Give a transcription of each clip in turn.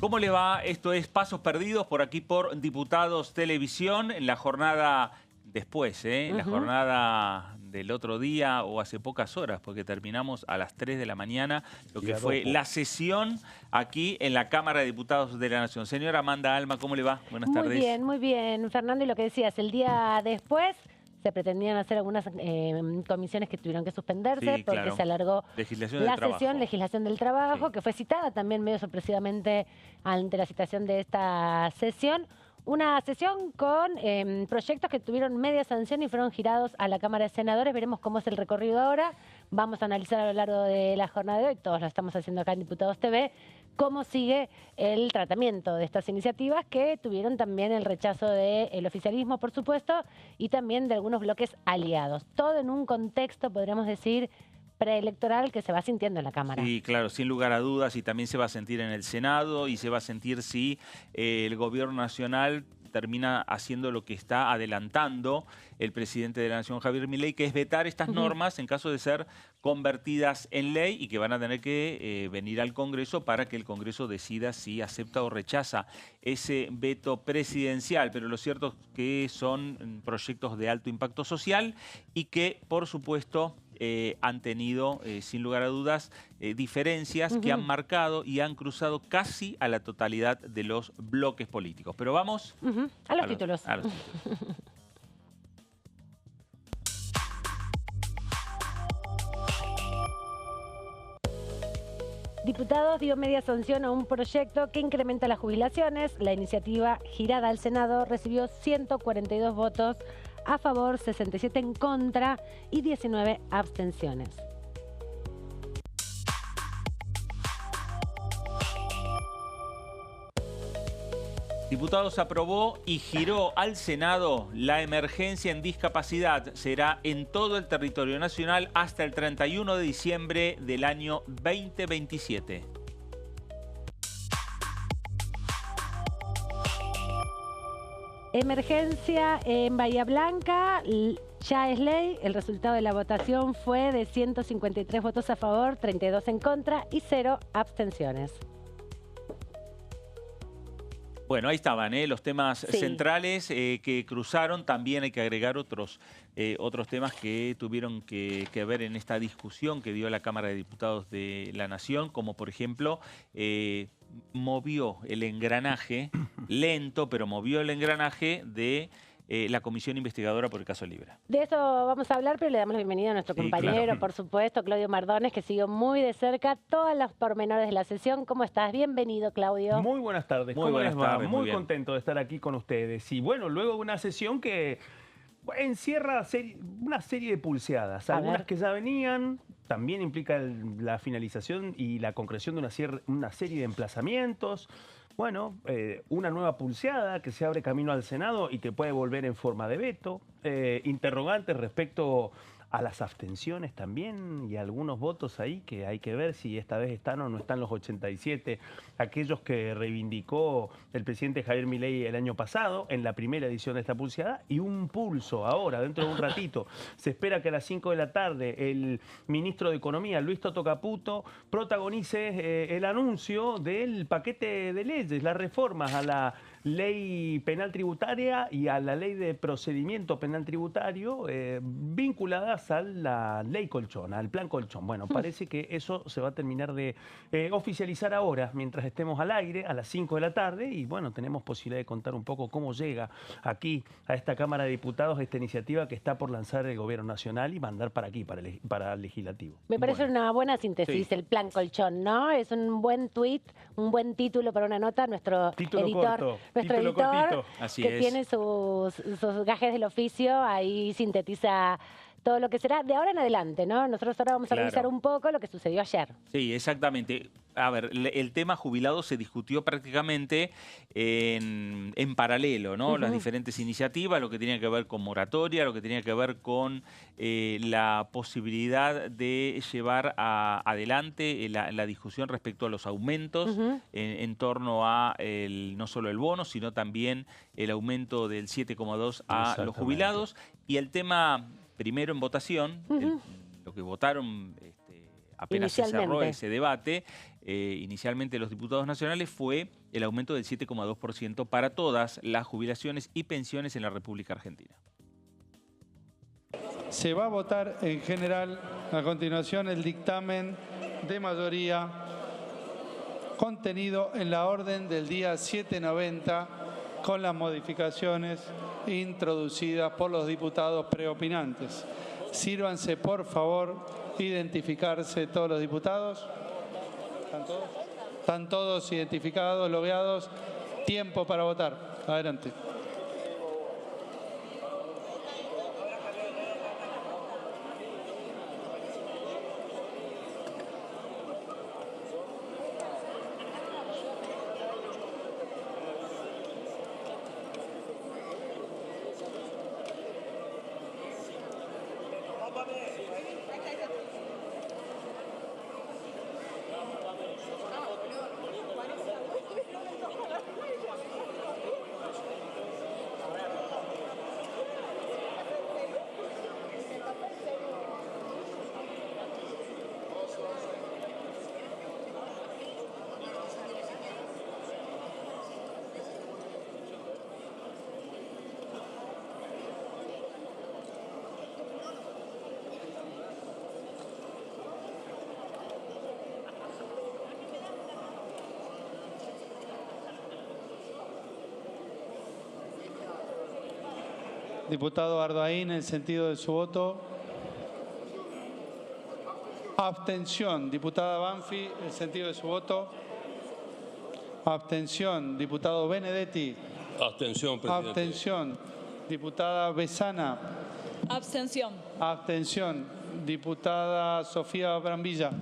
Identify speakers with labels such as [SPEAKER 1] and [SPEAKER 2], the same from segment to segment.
[SPEAKER 1] ¿Cómo le va? Esto es Pasos Perdidos por aquí por Diputados Televisión en la jornada después, en la jornada del otro día o hace pocas horas, porque terminamos a las 3 de la mañana, lo que fue la sesión aquí en la Cámara de Diputados de la Nación. Señora Amanda Alma, ¿cómo le va? Buenas tardes.
[SPEAKER 2] Muy bien, Fernando. Y lo que decías, el día después se pretendían hacer algunas comisiones que tuvieron que suspenderse
[SPEAKER 1] Sí,
[SPEAKER 2] porque
[SPEAKER 1] claro.
[SPEAKER 2] se alargó
[SPEAKER 1] Legislación
[SPEAKER 2] la
[SPEAKER 1] del trabajo.
[SPEAKER 2] sesión, legislación del trabajo,
[SPEAKER 1] Sí.
[SPEAKER 2] que fue citada también medio sorpresivamente ante la citación de esta sesión. Una sesión con proyectos que tuvieron media sanción y fueron girados a la Cámara de Senadores. Veremos cómo es el recorrido ahora. Vamos a analizar a lo largo de la jornada de hoy, todos lo estamos haciendo acá en Diputados TV, cómo sigue el tratamiento de estas iniciativas que tuvieron también el rechazo del oficialismo, por supuesto, y también de algunos bloques aliados. Todo en un contexto, podríamos decir, preelectoral que se va sintiendo en la Cámara.
[SPEAKER 1] Sí, claro, sin lugar a dudas, y también se va a sentir en el Senado y se va a sentir si el gobierno nacional termina haciendo lo que está adelantando el presidente de la Nación, Javier Milei, que es vetar estas normas en caso de ser convertidas en ley y que van a tener que venir al Congreso para que el Congreso decida si acepta o rechaza ese veto presidencial. Pero lo cierto es que son proyectos de alto impacto social y que, por supuesto, han tenido, sin lugar a dudas, diferencias que han marcado y han cruzado casi a la totalidad de los bloques políticos. Pero vamos
[SPEAKER 2] a los títulos.
[SPEAKER 1] A los títulos.
[SPEAKER 2] Diputados dio media sanción a un proyecto que incrementa las jubilaciones. La iniciativa girada al Senado recibió 142 votos a favor, 67 en contra y 19 abstenciones.
[SPEAKER 1] Diputados aprobó y giró al Senado la emergencia en discapacidad. Será en todo el territorio nacional hasta el 31 de diciembre del año 2027.
[SPEAKER 2] Emergencia en Bahía Blanca, ya es ley. El resultado de la votación fue de 153 votos a favor, 32 en contra y 0 abstenciones.
[SPEAKER 1] Bueno, ahí estaban los temas centrales que cruzaron. También hay que agregar otros temas que tuvieron que ver en esta discusión que dio la Cámara de Diputados de la Nación, como por ejemplo, movió el engranaje, lento, pero movió el engranaje de la Comisión Investigadora por el caso Libra.
[SPEAKER 2] De eso vamos a hablar, pero le damos la bienvenida a nuestro compañero,
[SPEAKER 1] claro,
[SPEAKER 2] por supuesto, Claudio Mardones, que siguió muy de cerca todos los pormenores de la sesión. ¿Cómo estás? Bienvenido, Claudio.
[SPEAKER 3] Muy buenas tardes.
[SPEAKER 1] ¿Cómo les va?
[SPEAKER 3] Muy contento de estar aquí con ustedes. Y bueno, luego de una sesión que encierra una serie de pulseadas. Algunas que ya venían, también implica la finalización y la concreción de una serie de emplazamientos. Bueno, una nueva pulseada que se abre camino al Senado y que puede volver en forma de veto. Interrogantes respecto a las abstenciones también y algunos votos ahí que hay que ver si esta vez están o no están los 87, aquellos que reivindicó el presidente Javier Milei el año pasado en la primera edición de esta pulseada, y un pulso ahora, dentro de un ratito. Se espera que a las 5 de la tarde el ministro de Economía, Luis Toto Caputo, protagonice el anuncio del paquete de leyes, las reformas a la ley penal tributaria y a la ley de procedimiento penal tributario vinculadas a la ley colchón, al plan colchón. Bueno, parece que eso se va a terminar de oficializar ahora, mientras estemos al aire, a las 5 de la tarde, y bueno, tenemos posibilidad de contar un poco cómo llega aquí a esta Cámara de Diputados esta iniciativa que está por lanzar el Gobierno Nacional y mandar para aquí, para el Legislativo.
[SPEAKER 2] Me parece una buena síntesis el plan colchón, ¿no? Es un buen tuit, un buen título para una nota. Nuestro editor, que tiene sus gajes del oficio, ahí sintetiza todo lo que será de ahora en adelante, ¿no? Nosotros ahora vamos a revisar un poco lo que sucedió ayer.
[SPEAKER 1] Sí, exactamente. A ver, el tema jubilado se discutió prácticamente en paralelo, ¿no? Las diferentes iniciativas, lo que tenía que ver con moratoria, lo que tenía que ver con la posibilidad de llevar adelante la discusión respecto a los aumentos en torno a no solo el bono, sino también el aumento del 7,2 a los jubilados. Y el tema primero en votación, lo que votaron apenas se cerró ese debate, inicialmente los diputados nacionales fue el aumento del 7,2% para todas las jubilaciones y pensiones en la República Argentina.
[SPEAKER 4] Se va a votar en general a continuación el dictamen de mayoría contenido en la orden del día 790 con las modificaciones introducidas por los diputados preopinantes. Sírvanse, por favor, identificarse todos los diputados. ¿Están todos? ¿Están todos identificados, logueados? Tiempo para votar. Adelante. Diputado Ardoaín, el sentido de su voto. Abstención. Diputada Banfi, el sentido de su voto. Abstención. Diputado Benedetti.
[SPEAKER 5] Abstención, presidente.
[SPEAKER 4] Abstención. Diputada Besana.
[SPEAKER 6] Abstención.
[SPEAKER 4] Abstención. Diputada Sofía Brambilla.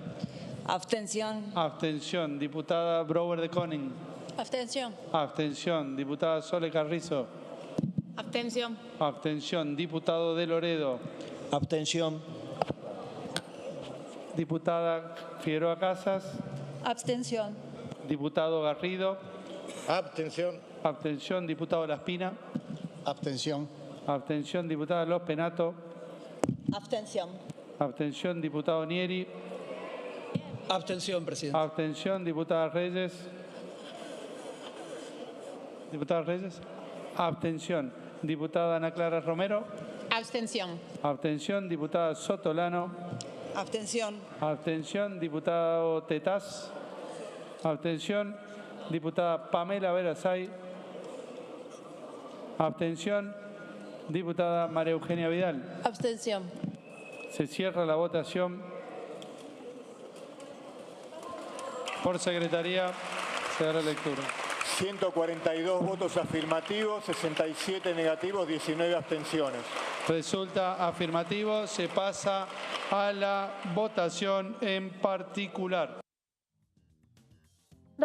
[SPEAKER 6] Abstención.
[SPEAKER 4] Abstención. Diputada Brouwer de Koning.
[SPEAKER 6] Abstención.
[SPEAKER 4] Abstención. Diputada Sole Carrizo.
[SPEAKER 6] Abstención.
[SPEAKER 4] Abstención. Diputado de Loredo.
[SPEAKER 7] Abstención.
[SPEAKER 4] Diputada Figueroa Casas.
[SPEAKER 6] Abstención.
[SPEAKER 4] Diputado Garrido.
[SPEAKER 7] Abstención.
[SPEAKER 4] Abstención. Diputado Laspina.
[SPEAKER 7] Abstención.
[SPEAKER 4] Abstención. Diputada Los Penato.
[SPEAKER 6] Abstención.
[SPEAKER 4] Abstención. Diputado Nieri.
[SPEAKER 7] Abstención, presidente.
[SPEAKER 4] Abstención. Diputada Reyes. Diputada Reyes. Abstención. Diputada Ana Clara Romero.
[SPEAKER 6] Abstención.
[SPEAKER 4] Abstención. Diputada Sotolano.
[SPEAKER 6] Abstención.
[SPEAKER 4] Abstención. Diputado Tetaz. Abstención. Diputada Pamela Verasay. Abstención. Diputada María Eugenia Vidal.
[SPEAKER 6] Abstención.
[SPEAKER 4] Se cierra la votación. Por secretaría se dará lectura.
[SPEAKER 8] 142 votos afirmativos, 67 negativos, 19 abstenciones.
[SPEAKER 4] Resulta afirmativo. Se pasa a la votación en particular.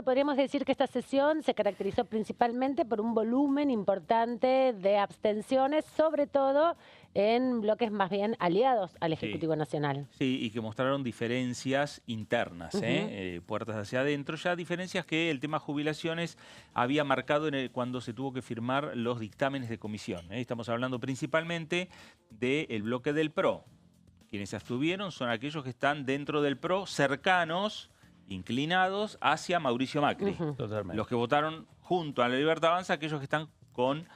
[SPEAKER 2] Podríamos decir que esta sesión se caracterizó principalmente por un volumen importante de abstenciones, sobre todo en bloques más bien aliados al Ejecutivo Nacional.
[SPEAKER 1] Sí, y que mostraron diferencias internas, puertas hacia adentro, ya diferencias que el tema jubilaciones había marcado cuando se tuvo que firmar los dictámenes de comisión. Estamos hablando principalmente del bloque del PRO. Quienes se abstuvieron son aquellos que están dentro del PRO, cercanos, inclinados hacia Mauricio Macri.
[SPEAKER 3] Totalmente.
[SPEAKER 1] Los que votaron junto a la Libertad Avanza, aquellos que están con,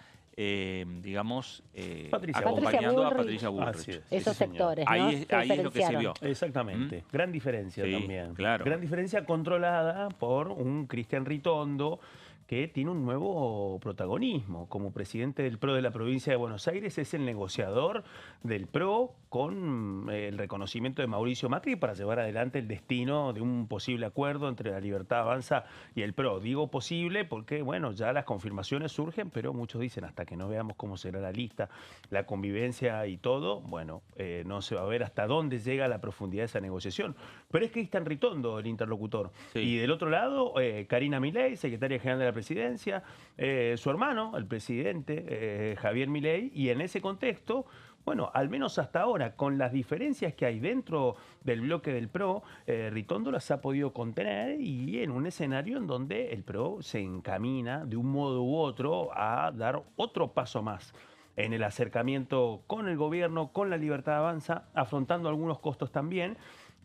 [SPEAKER 1] acompañando a Patricia Bullrich.
[SPEAKER 2] Esos sectores, ¿no?
[SPEAKER 1] Ahí es lo que se vio.
[SPEAKER 3] Exactamente. Gran diferencia también.
[SPEAKER 1] Claro.
[SPEAKER 3] Gran diferencia controlada por un Cristian Ritondo que tiene un nuevo protagonismo. Como presidente del PRO de la provincia de Buenos Aires, es el negociador del PRO con el reconocimiento de Mauricio Macri para llevar adelante el destino de un posible acuerdo entre la Libertad Avanza y el PRO. Digo posible porque, bueno, ya las confirmaciones surgen, pero muchos dicen hasta que no veamos cómo será la lista, la convivencia y todo, bueno, no se va a ver hasta dónde llega la profundidad de esa negociación. Pero es Cristian Ritondo el interlocutor.
[SPEAKER 1] Sí.
[SPEAKER 3] Y del otro lado, Karina Milei, secretaria general de la presidencia, su hermano, el presidente Javier Milei, y en ese contexto, bueno, al menos hasta ahora, con las diferencias que hay dentro del bloque del PRO, Ritondo las ha podido contener y en un escenario en donde el PRO se encamina de un modo u otro a dar otro paso más en el acercamiento con el gobierno, con la Libertad Avanza, afrontando algunos costos también.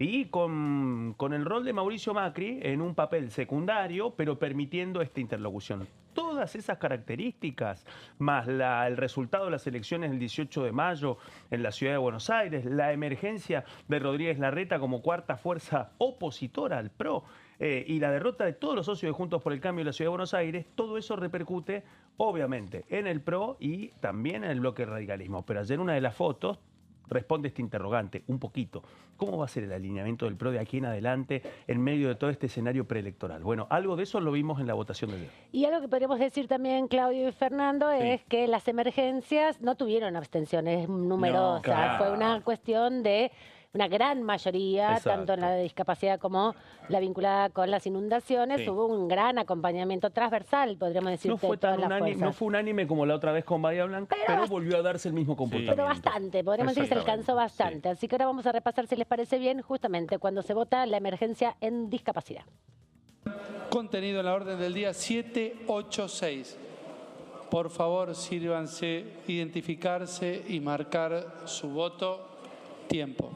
[SPEAKER 3] Y con el rol de Mauricio Macri en un papel secundario, pero permitiendo esta interlocución. Todas esas características, más el resultado de las elecciones del 18 de mayo en la ciudad de Buenos Aires, la emergencia de Rodríguez Larreta como cuarta fuerza opositora al PRO, y la derrota de todos los socios de Juntos por el Cambio en la ciudad de Buenos Aires, todo eso repercute obviamente en el PRO y también en el bloque del radicalismo. Pero ayer una de las fotos responde este interrogante un poquito. ¿Cómo va a ser el alineamiento del PRO de aquí en adelante en medio de todo este escenario preelectoral? Bueno, algo de eso lo vimos en la votación de hoy.
[SPEAKER 2] Y algo que podríamos decir también, Claudio y Fernando, es que las emergencias no tuvieron abstenciones numerosas.
[SPEAKER 3] No, claro.
[SPEAKER 2] Fue una cuestión de una gran mayoría,
[SPEAKER 3] Exacto.
[SPEAKER 2] tanto en la de discapacidad como la vinculada con las inundaciones.
[SPEAKER 1] Sí.
[SPEAKER 2] Hubo un gran acompañamiento transversal, podríamos decir,
[SPEAKER 3] No
[SPEAKER 2] de
[SPEAKER 3] fue,
[SPEAKER 2] todas
[SPEAKER 3] tan
[SPEAKER 2] las
[SPEAKER 3] unánime,
[SPEAKER 2] fuerzas.
[SPEAKER 3] no fue unánime como la otra vez con Bahía Blanca, pero volvió a darse el mismo comportamiento.
[SPEAKER 2] Pero bastante, podríamos decir que se alcanzó bastante. Así que ahora vamos a repasar, si les parece bien, justamente cuando se vota la emergencia en discapacidad.
[SPEAKER 4] Contenido en la orden del día 786. Por favor, sírvanse, identificarse y marcar su voto. Tiempo.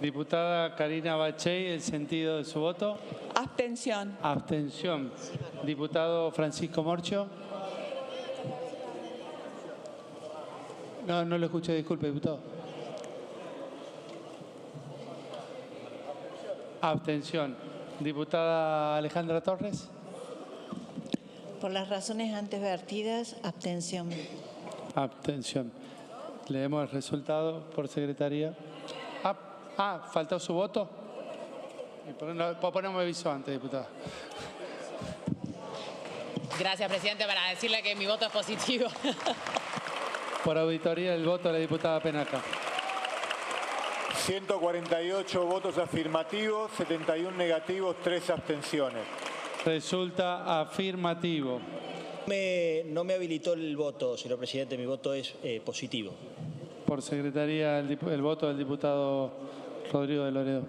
[SPEAKER 4] Diputada Karina Bachey, ¿el sentido de su voto?
[SPEAKER 6] Abstención.
[SPEAKER 4] Abstención. Diputado Francisco Morcho. No lo escuché, disculpe, diputado. Abstención. Diputada Alejandra Torres.
[SPEAKER 6] Por las razones antes vertidas, abstención.
[SPEAKER 4] Abstención. Leemos el resultado por secretaría. ¿Faltó su voto? ¿Por qué no me avisó antes, diputada?
[SPEAKER 5] Gracias, presidente, para decirle que mi voto es positivo.
[SPEAKER 4] Por auditoría, el voto de la diputada Penaca.
[SPEAKER 8] 148 votos afirmativos, 71 negativos, 3 abstenciones.
[SPEAKER 4] Resulta afirmativo.
[SPEAKER 7] No me habilitó el voto, señor presidente. Mi voto es positivo.
[SPEAKER 4] Por secretaría, el voto del diputado Rodrigo de Loredo.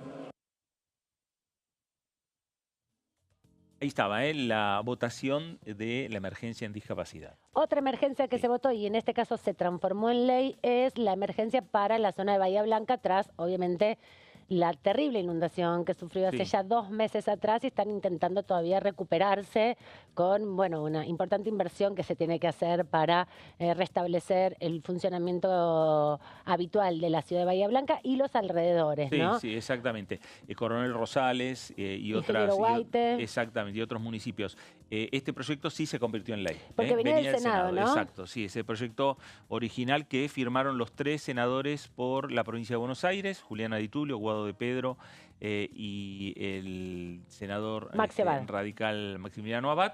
[SPEAKER 1] Ahí estaba, la votación de la emergencia en discapacidad.
[SPEAKER 2] Otra emergencia que se votó y en este caso se transformó en ley es la emergencia para la zona de Bahía Blanca tras, obviamente, la terrible inundación que sufrió hace ya 2 meses atrás y están intentando todavía recuperarse con, bueno, una importante inversión que se tiene que hacer para restablecer el funcionamiento habitual de la ciudad de Bahía Blanca y los alrededores, ¿no?
[SPEAKER 1] Sí, exactamente. Coronel Rosales y exactamente, y otros municipios. Este proyecto sí se convirtió en ley.
[SPEAKER 2] Porque venía del Senado, ¿no?
[SPEAKER 1] Exacto, sí, ese proyecto original que firmaron los 3 senadores por la provincia de Buenos Aires, Juliana Di Tulio, Guado de Pedro y el senador radical Maximiliano Abad.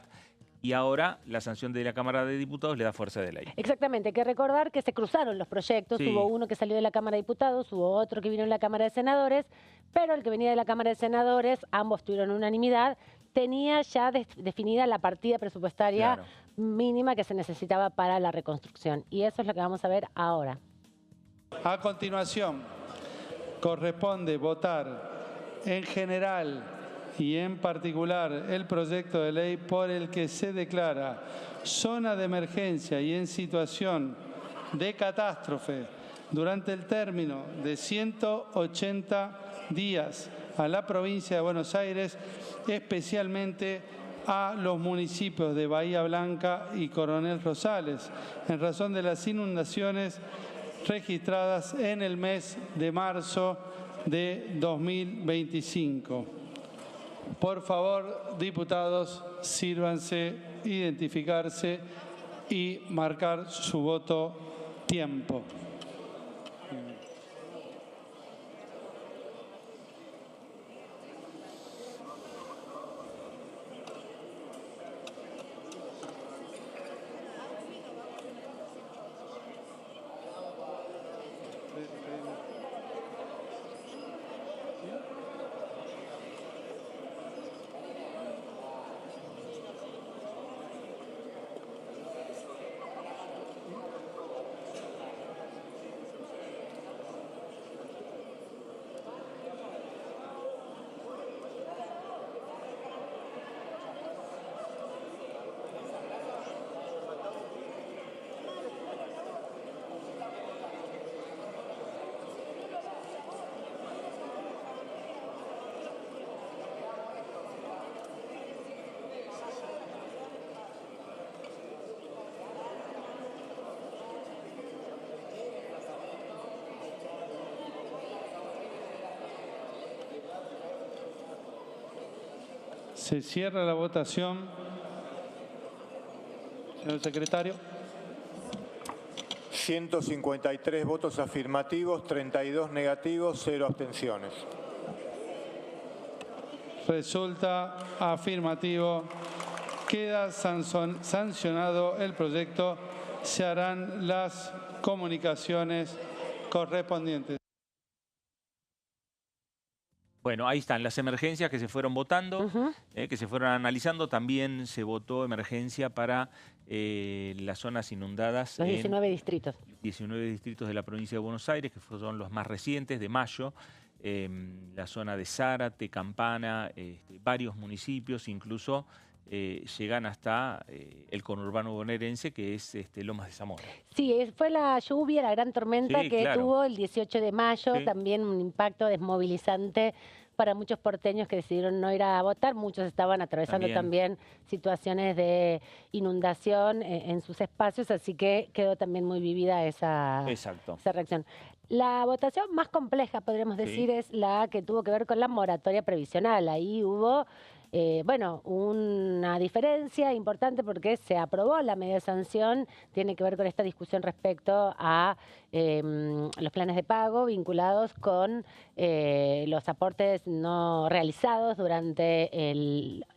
[SPEAKER 1] Y ahora la sanción de la Cámara de Diputados le da fuerza de ley.
[SPEAKER 2] Exactamente, hay que recordar que se cruzaron los proyectos, hubo uno que salió de la Cámara de Diputados, hubo otro que vino de la Cámara de Senadores, pero el que venía de la Cámara de Senadores, ambos tuvieron unanimidad, tenía ya definida la partida presupuestaria mínima que se necesitaba para la reconstrucción. Y eso es lo que vamos a ver ahora.
[SPEAKER 4] A continuación, corresponde votar en general y en particular el proyecto de ley por el que se declara zona de emergencia y en situación de catástrofe durante el término de 180 días a la provincia de Buenos Aires, especialmente a los municipios de Bahía Blanca y Coronel Rosales, en razón de las inundaciones registradas en el mes de marzo de 2025. Por favor, diputados, sírvanse, identificarse y marcar su voto. Tiempo. Se cierra la votación. Señor secretario.
[SPEAKER 8] 153 votos afirmativos, 32 negativos, 0 abstenciones.
[SPEAKER 4] Resulta afirmativo. Queda sancionado el proyecto. Se harán las comunicaciones correspondientes.
[SPEAKER 1] Bueno, ahí están las emergencias que se fueron votando, que se fueron analizando. También se votó emergencia para las zonas inundadas.
[SPEAKER 2] Los 19 distritos.
[SPEAKER 1] 19 distritos de la provincia de Buenos Aires, que son los más recientes, de mayo. La zona de Zárate, Campana, varios municipios, incluso llegan hasta el conurbano bonaerense, que es Lomas de Zamora.
[SPEAKER 2] Sí, fue la lluvia, la gran tormenta que tuvo el 18 de mayo, también un impacto desmovilizante para muchos porteños que decidieron no ir a votar. Muchos estaban atravesando también situaciones de inundación en sus espacios, así que quedó también muy vivida esa reacción. La votación más compleja, podríamos decir, es la que tuvo que ver con la moratoria previsional. Ahí hubo una diferencia importante porque se aprobó la medida de sanción, tiene que ver con esta discusión respecto a los planes de pago vinculados con los aportes no realizados durante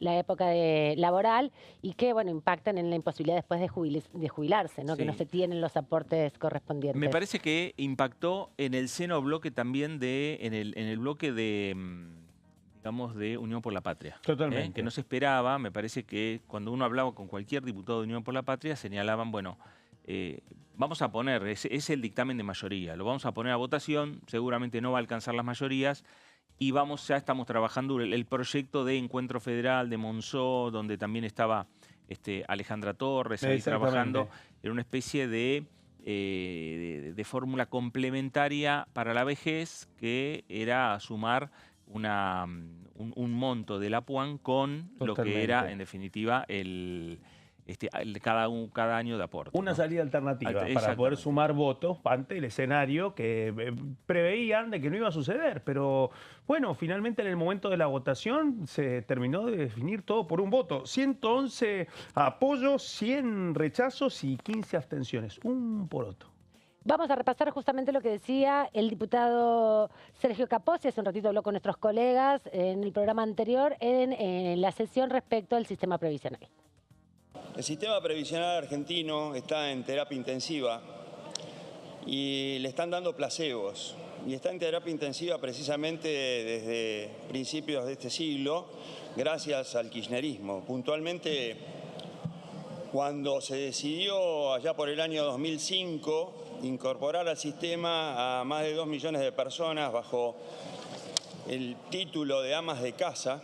[SPEAKER 2] la época laboral y que impactan en la imposibilidad después de jubilarse, ¿no? Que no se tienen los aportes correspondientes.
[SPEAKER 1] Me parece que impactó en el seno bloque también en el bloque de Unión por la Patria.
[SPEAKER 3] Totalmente.
[SPEAKER 1] Que no se esperaba. Me parece que cuando uno hablaba con cualquier diputado de Unión por la Patria, señalaban, vamos a poner, es el dictamen de mayoría, lo vamos a poner a votación, seguramente no va a alcanzar las mayorías, y ya estamos trabajando el proyecto de Encuentro Federal de Monzó, donde también estaba Alejandra Torres ahí trabajando, en una especie de fórmula complementaria para la vejez, que era sumar un monto de la PUAN con lo que era, en definitiva, cada año de aporte.
[SPEAKER 3] Una salida alternativa para poder sumar votos ante el escenario que preveían de que no iba a suceder. Pero bueno, finalmente en el momento de la votación se terminó de definir todo por un voto. 111 apoyos, 100 rechazos y 15 abstenciones. Un poroto.
[SPEAKER 2] Vamos a repasar justamente lo que decía el diputado Sergio Capozzi. Hace un ratito habló con nuestros colegas en el programa anterior en la sesión respecto al sistema previsional.
[SPEAKER 9] El sistema previsional argentino está en terapia intensiva y le están dando placebos. Y está en terapia intensiva precisamente desde principios de este siglo, gracias al kirchnerismo. Puntualmente, cuando se decidió allá por el año 2005 incorporar al sistema a más de 2 millones de personas bajo el título de amas de casa,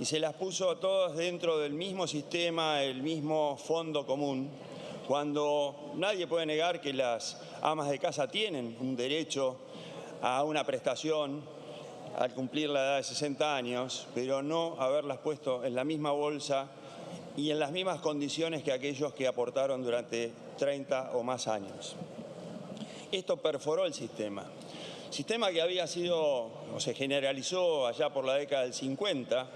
[SPEAKER 9] y se las puso a todas dentro del mismo sistema, el mismo fondo común, cuando nadie puede negar que las amas de casa tienen un derecho a una prestación al cumplir la edad de 60 años, pero no haberlas puesto en la misma bolsa y en las mismas condiciones que aquellos que aportaron durante 30 o más años. esto perforó el sistema. Sistema que había sido, o se generalizó allá por la década del 50,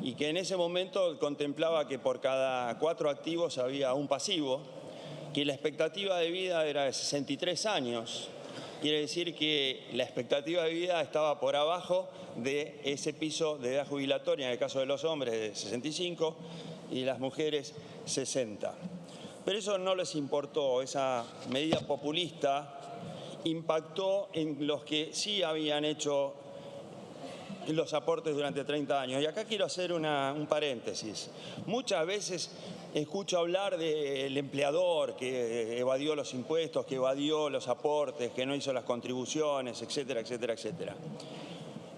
[SPEAKER 9] y que en ese momento contemplaba que por cada 4 activos había un pasivo, que la expectativa de vida era de 63 años. Quiere decir que la expectativa de vida estaba por abajo de ese piso de edad jubilatoria, en el caso de los hombres de 65 y las mujeres 60. Pero eso no les importó, esa medida populista impactó en los que sí habían hecho los aportes durante 30 años. Y acá quiero hacer un paréntesis. Muchas veces escucho hablar del empleador que evadió los impuestos, que evadió los aportes, que no hizo las contribuciones, etcétera, etcétera, etcétera.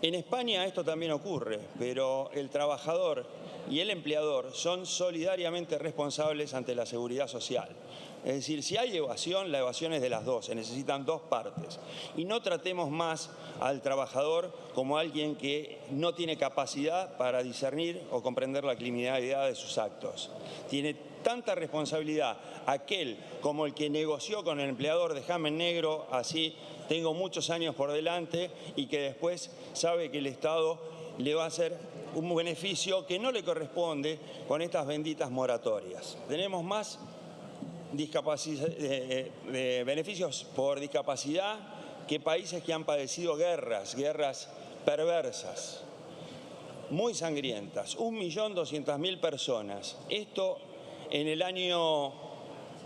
[SPEAKER 9] En España esto también ocurre, pero el trabajador y el empleador son solidariamente responsables ante la seguridad social. Es decir, si hay evasión, la evasión es de las dos, se necesitan dos partes. Y no tratemos más al trabajador como alguien que no tiene capacidad para discernir o comprender la criminalidad de sus actos. Tiene tanta responsabilidad aquel como el que negoció con el empleador, déjame en negro, así tengo muchos años por delante, y que después sabe que el Estado le va a hacer un beneficio que no le corresponde con estas benditas moratorias. Tenemos más beneficios por discapacidad que países que han padecido guerras perversas, muy sangrientas. 1.200.000 personas. Esto en el año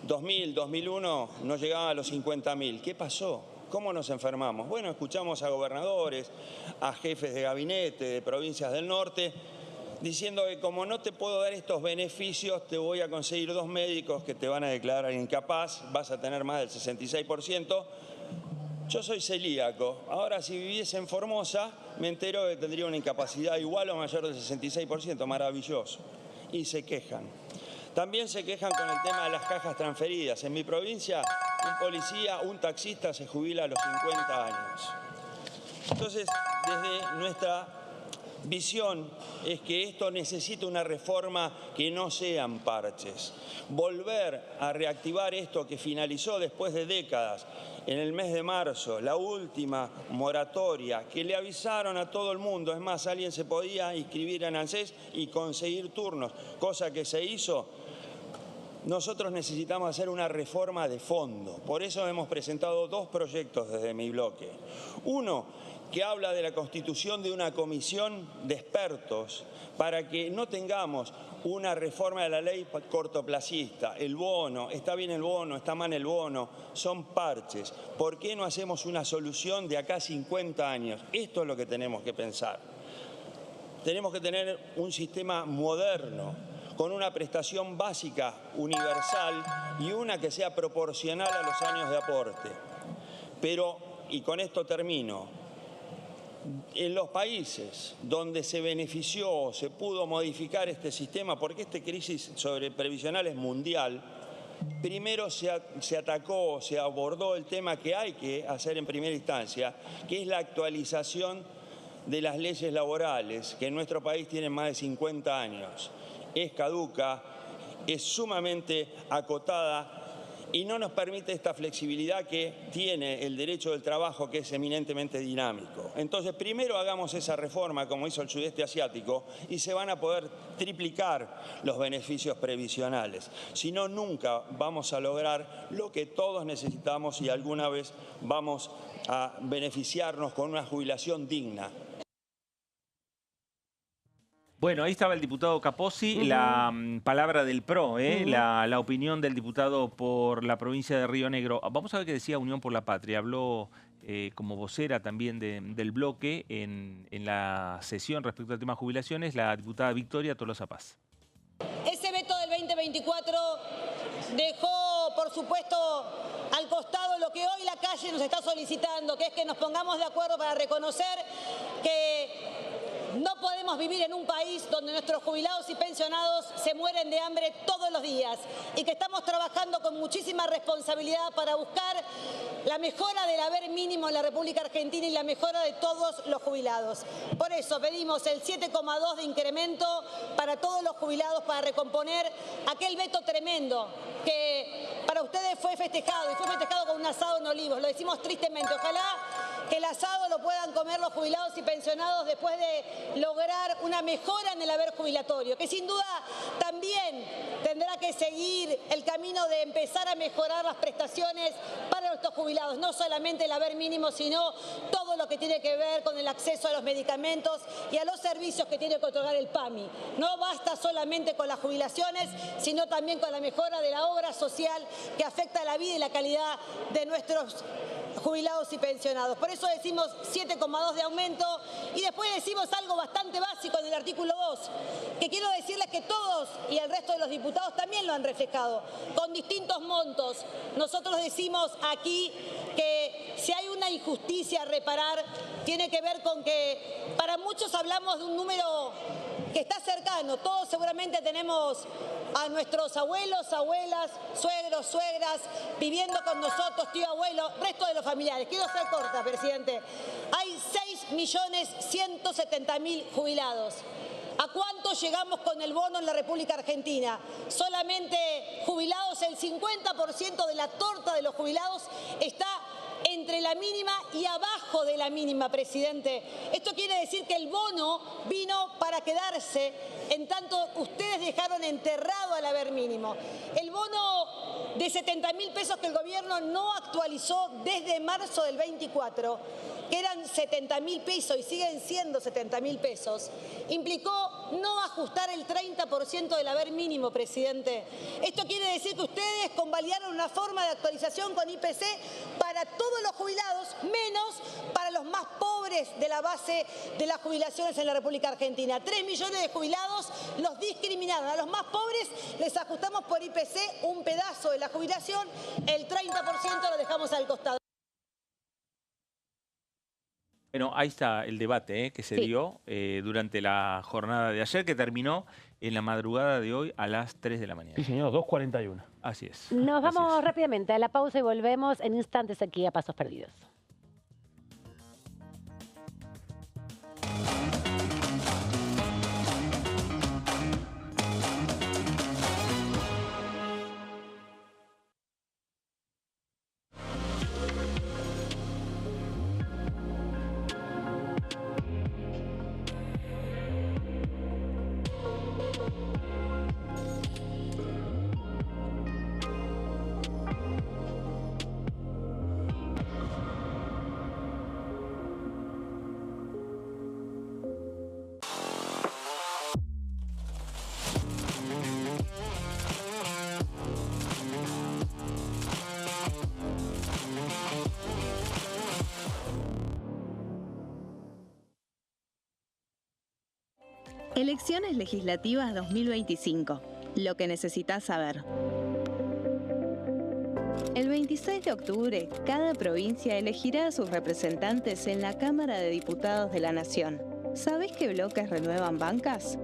[SPEAKER 9] 2000, 2001 no llegaba a los 50.000. ¿Qué pasó? ¿Cómo nos enfermamos? Bueno, escuchamos a gobernadores, a jefes de gabinete de provincias del norte, diciendo que como no te puedo dar estos beneficios, te voy a conseguir 2 médicos que te van a declarar incapaz, vas a tener más del 66%. Yo soy celíaco. Ahora, si viviese en Formosa, me entero que tendría una incapacidad igual o mayor del 66%. Maravilloso. Y se quejan. También se quejan con el tema de las cajas transferidas. En mi provincia, un policía, un taxista se jubila a los 50 años. Entonces, desde nuestra visión es que esto necesita una reforma que no sean parches. Volver a reactivar esto que finalizó después de décadas. En el mes de marzo, la última moratoria que le avisaron a todo el mundo. Es más, alguien se podía inscribir en ANSES y conseguir turnos, cosa que se hizo. Nosotros necesitamos hacer una reforma de fondo. Por eso hemos presentado 2 proyectos desde mi bloque. Uno, que habla de la constitución de una comisión de expertos para que no tengamos una reforma de la ley cortoplacista. El bono, está bien el bono, está mal el bono, son parches. ¿Por qué no hacemos una solución de acá a 50 años? Esto es lo que tenemos que pensar. Tenemos que tener un sistema moderno, con una prestación básica universal y una que sea proporcional a los años de aporte. Pero, y con esto termino, en los países donde se benefició, se pudo modificar este sistema, porque esta crisis previsional es mundial, primero se atacó, se abordó el tema que hay que hacer en primera instancia, que es la actualización de las leyes laborales, que en nuestro país tienen más de 50 años. Es caduca, es sumamente acotada y no nos permite esta flexibilidad que tiene el derecho del trabajo, que es eminentemente dinámico. Entonces, primero hagamos esa reforma como hizo el sudeste asiático y se van a poder triplicar los beneficios previsionales. Si no, nunca vamos a lograr lo que todos necesitamos y alguna vez vamos a beneficiarnos con una jubilación digna.
[SPEAKER 1] Bueno, ahí estaba el diputado Capozzi, la palabra del PRO, la opinión del diputado por la provincia de Río Negro. Vamos a ver qué decía Unión por la Patria. Habló como vocera también del bloque en la sesión respecto al tema jubilaciones, la diputada Victoria Tolosa Paz.
[SPEAKER 10] Ese veto del 2024 dejó, por supuesto, al costado lo que hoy la calle nos está solicitando, que es que nos pongamos de acuerdo para reconocer que no podemos vivir en un país donde nuestros jubilados y pensionados se mueren de hambre todos los días y que estamos trabajando con muchísima responsabilidad para buscar la mejora del haber mínimo en la República Argentina y la mejora de todos los jubilados. Por eso pedimos el 7,2 de incremento para todos los jubilados para recomponer aquel veto tremendo que para ustedes fue festejado, y fue festejado con un asado en Olivos. Lo decimos tristemente. Ojalá que el asado lo puedan comer los jubilados y pensionados después de lograr una mejora en el haber jubilatorio, que sin duda también tendrá que seguir el camino de empezar a mejorar las prestaciones para nuestros jubilados, no solamente el haber mínimo, sino todo lo que tiene que ver con el acceso a los medicamentos y a los servicios que tiene que otorgar el PAMI. No basta solamente con las jubilaciones, sino también con la mejora de la obra social que afecta la vida y la calidad de nuestros jubilados y pensionados. Por eso decimos 7,2 de aumento y después decimos algo bastante básico en el artículo 2, que quiero decirles que todos y el resto de los diputados también lo han reflejado, con distintos montos. Nosotros decimos aquí que si hay una injusticia a reparar, tiene que ver con que para muchos hablamos de un número que está cercano. Todos seguramente tenemos a nuestros abuelos, abuelas, suegros, suegras, viviendo con nosotros, tío, abuelo, resto de los familiares. Quiero ser corta, presidente. Hay 6.170.000 jubilados. ¿A cuánto llegamos con el bono en la República Argentina? Solamente jubilados, el 50% de la torta de los jubilados está entre la mínima y abajo de la mínima, presidente. Esto quiere decir que el bono vino para quedarse, en tanto ustedes dejaron enterrado al haber mínimo. El bono de 70.000 pesos que el gobierno no actualizó desde marzo del 24, que eran 70.000 pesos y siguen siendo 70.000 pesos, implicó no ajustar el 30% del haber mínimo, presidente. Esto quiere decir que ustedes convalidaron una forma de actualización con IPC para todos los jubilados, menos para los más pobres de la base de las jubilaciones en la República Argentina. 3 millones de jubilados los discriminaron. A los más pobres les ajustamos por IPC un pedazo de la jubilación, el 30% lo dejamos al costado.
[SPEAKER 1] Bueno, ahí está el debate que se dio durante la jornada de ayer, que terminó en la madrugada de hoy a las 3 de la mañana.
[SPEAKER 3] Sí, señor, 2:41.
[SPEAKER 1] Así es.
[SPEAKER 2] Nos vamos rápidamente a la pausa y volvemos en instantes aquí a Pasos Perdidos.
[SPEAKER 11] Elecciones legislativas 2025. Lo que necesitas saber. El 26 de octubre, cada provincia elegirá a sus representantes en la Cámara de Diputados de la Nación. ¿Sabés qué bloques renuevan bancas?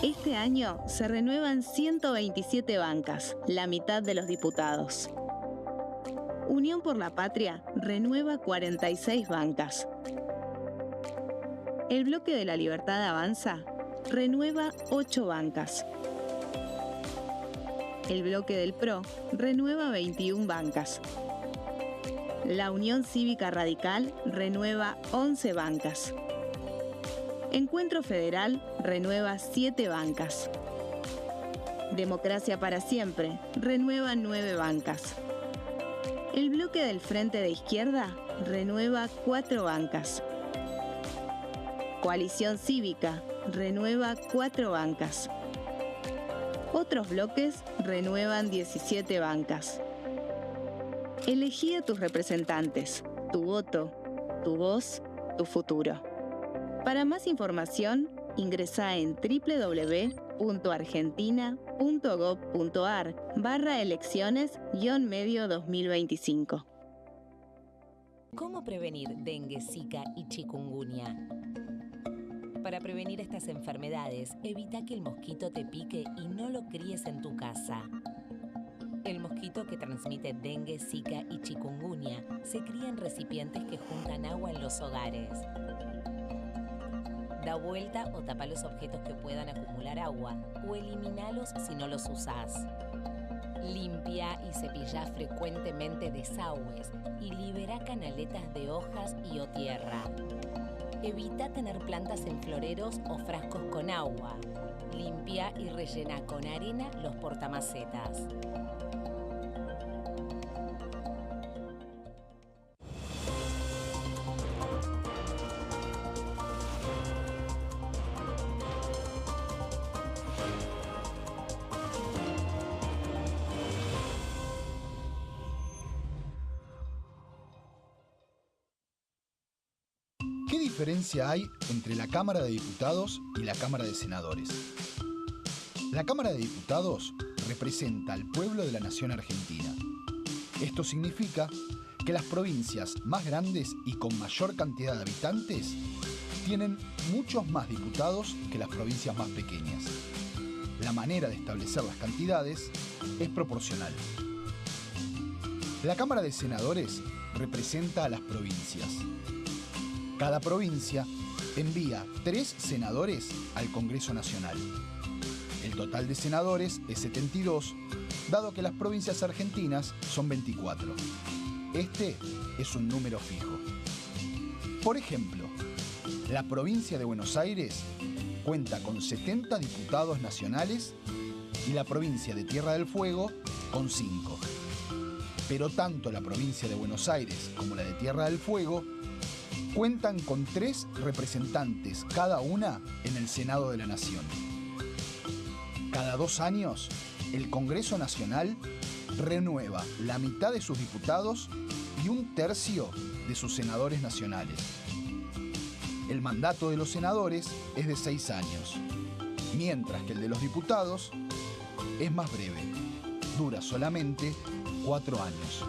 [SPEAKER 11] Este año se renuevan 127 bancas, la mitad de los diputados. Unión por la Patria renueva 46 bancas. El Bloque de la Libertad Avanza renueva 8 bancas. El Bloque del PRO renueva 21 bancas. La Unión Cívica Radical renueva 11 bancas. Encuentro Federal renueva 7 bancas. Democracia para Siempre renueva 9 bancas. El Bloque del Frente de Izquierda renueva 4 bancas. Coalición Cívica renueva 4 bancas. Otros bloques renuevan 17 bancas. Elegí a tus representantes, tu voto, tu voz, tu futuro. Para más información, ingresá en www.argentina.gov.ar/elecciones-medio 2025.
[SPEAKER 12] ¿Cómo prevenir dengue, zika y chikungunya? Para prevenir estas enfermedades, evita que el mosquito te pique y no lo críes en tu casa. El mosquito que transmite dengue, zika y chikungunya se cría en recipientes que juntan agua en los hogares. Da vuelta o tapa los objetos que puedan acumular agua o eliminalos si no los usás. Limpia y cepilla frecuentemente desagües y libera canaletas de hojas y o tierra. Evita tener plantas en floreros o frascos con agua. Limpia y rellena con arena los portamacetas.
[SPEAKER 13] ¿Qué diferencia hay entre la Cámara de Diputados y la Cámara de Senadores? La Cámara de Diputados representa al pueblo de la nación argentina. Esto significa que las provincias más grandes y con mayor cantidad de habitantes tienen muchos más diputados que las provincias más pequeñas. La manera de establecer las cantidades es proporcional. La Cámara de Senadores representa a las provincias. Cada provincia envía 3 senadores al Congreso Nacional. El total de senadores es 72, dado que las provincias argentinas son 24. Este es un número fijo. Por ejemplo, la provincia de Buenos Aires cuenta con 70 diputados nacionales y la provincia de Tierra del Fuego con 5. Pero tanto la provincia de Buenos Aires como la de Tierra del Fuego cuentan con 3 representantes cada una en el Senado de la Nación. Cada 2 años, el Congreso Nacional renueva la mitad de sus diputados y 1/3 de sus senadores nacionales. El mandato de los senadores es de 6 años, mientras que el de los diputados es más breve, dura solamente 4 años.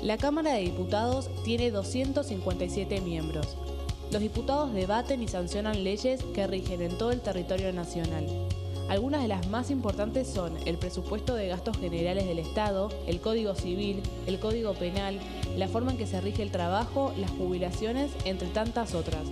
[SPEAKER 14] La Cámara de Diputados tiene 257 miembros. Los diputados debaten y sancionan leyes que rigen en todo el territorio nacional. Algunas de las más importantes son el presupuesto de gastos generales del Estado, el Código Civil, el Código Penal, la forma en que se rige el trabajo, las jubilaciones, entre tantas otras.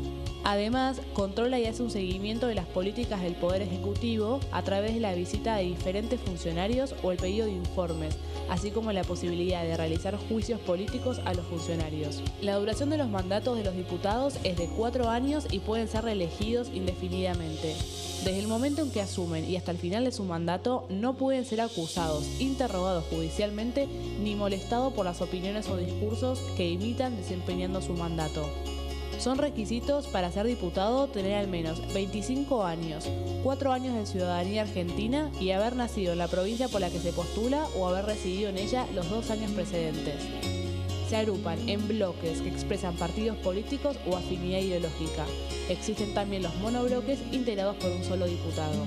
[SPEAKER 14] Además, controla y hace un seguimiento de las políticas del Poder Ejecutivo a través de la visita de diferentes funcionarios o el pedido de informes, así como la posibilidad de realizar juicios políticos a los funcionarios. La duración de los mandatos de los diputados es de 4 años y pueden ser reelegidos indefinidamente. Desde el momento en que asumen y hasta el final de su mandato, no pueden ser acusados, interrogados judicialmente, ni molestados por las opiniones o discursos que imitan desempeñando su mandato. Son requisitos para ser diputado tener al menos 25 años, 4 años de ciudadanía argentina y haber nacido en la provincia por la que se postula o haber residido en ella los 2 años precedentes. Se agrupan en bloques que expresan partidos políticos o afinidad ideológica. Existen también los monobloques integrados por un solo diputado.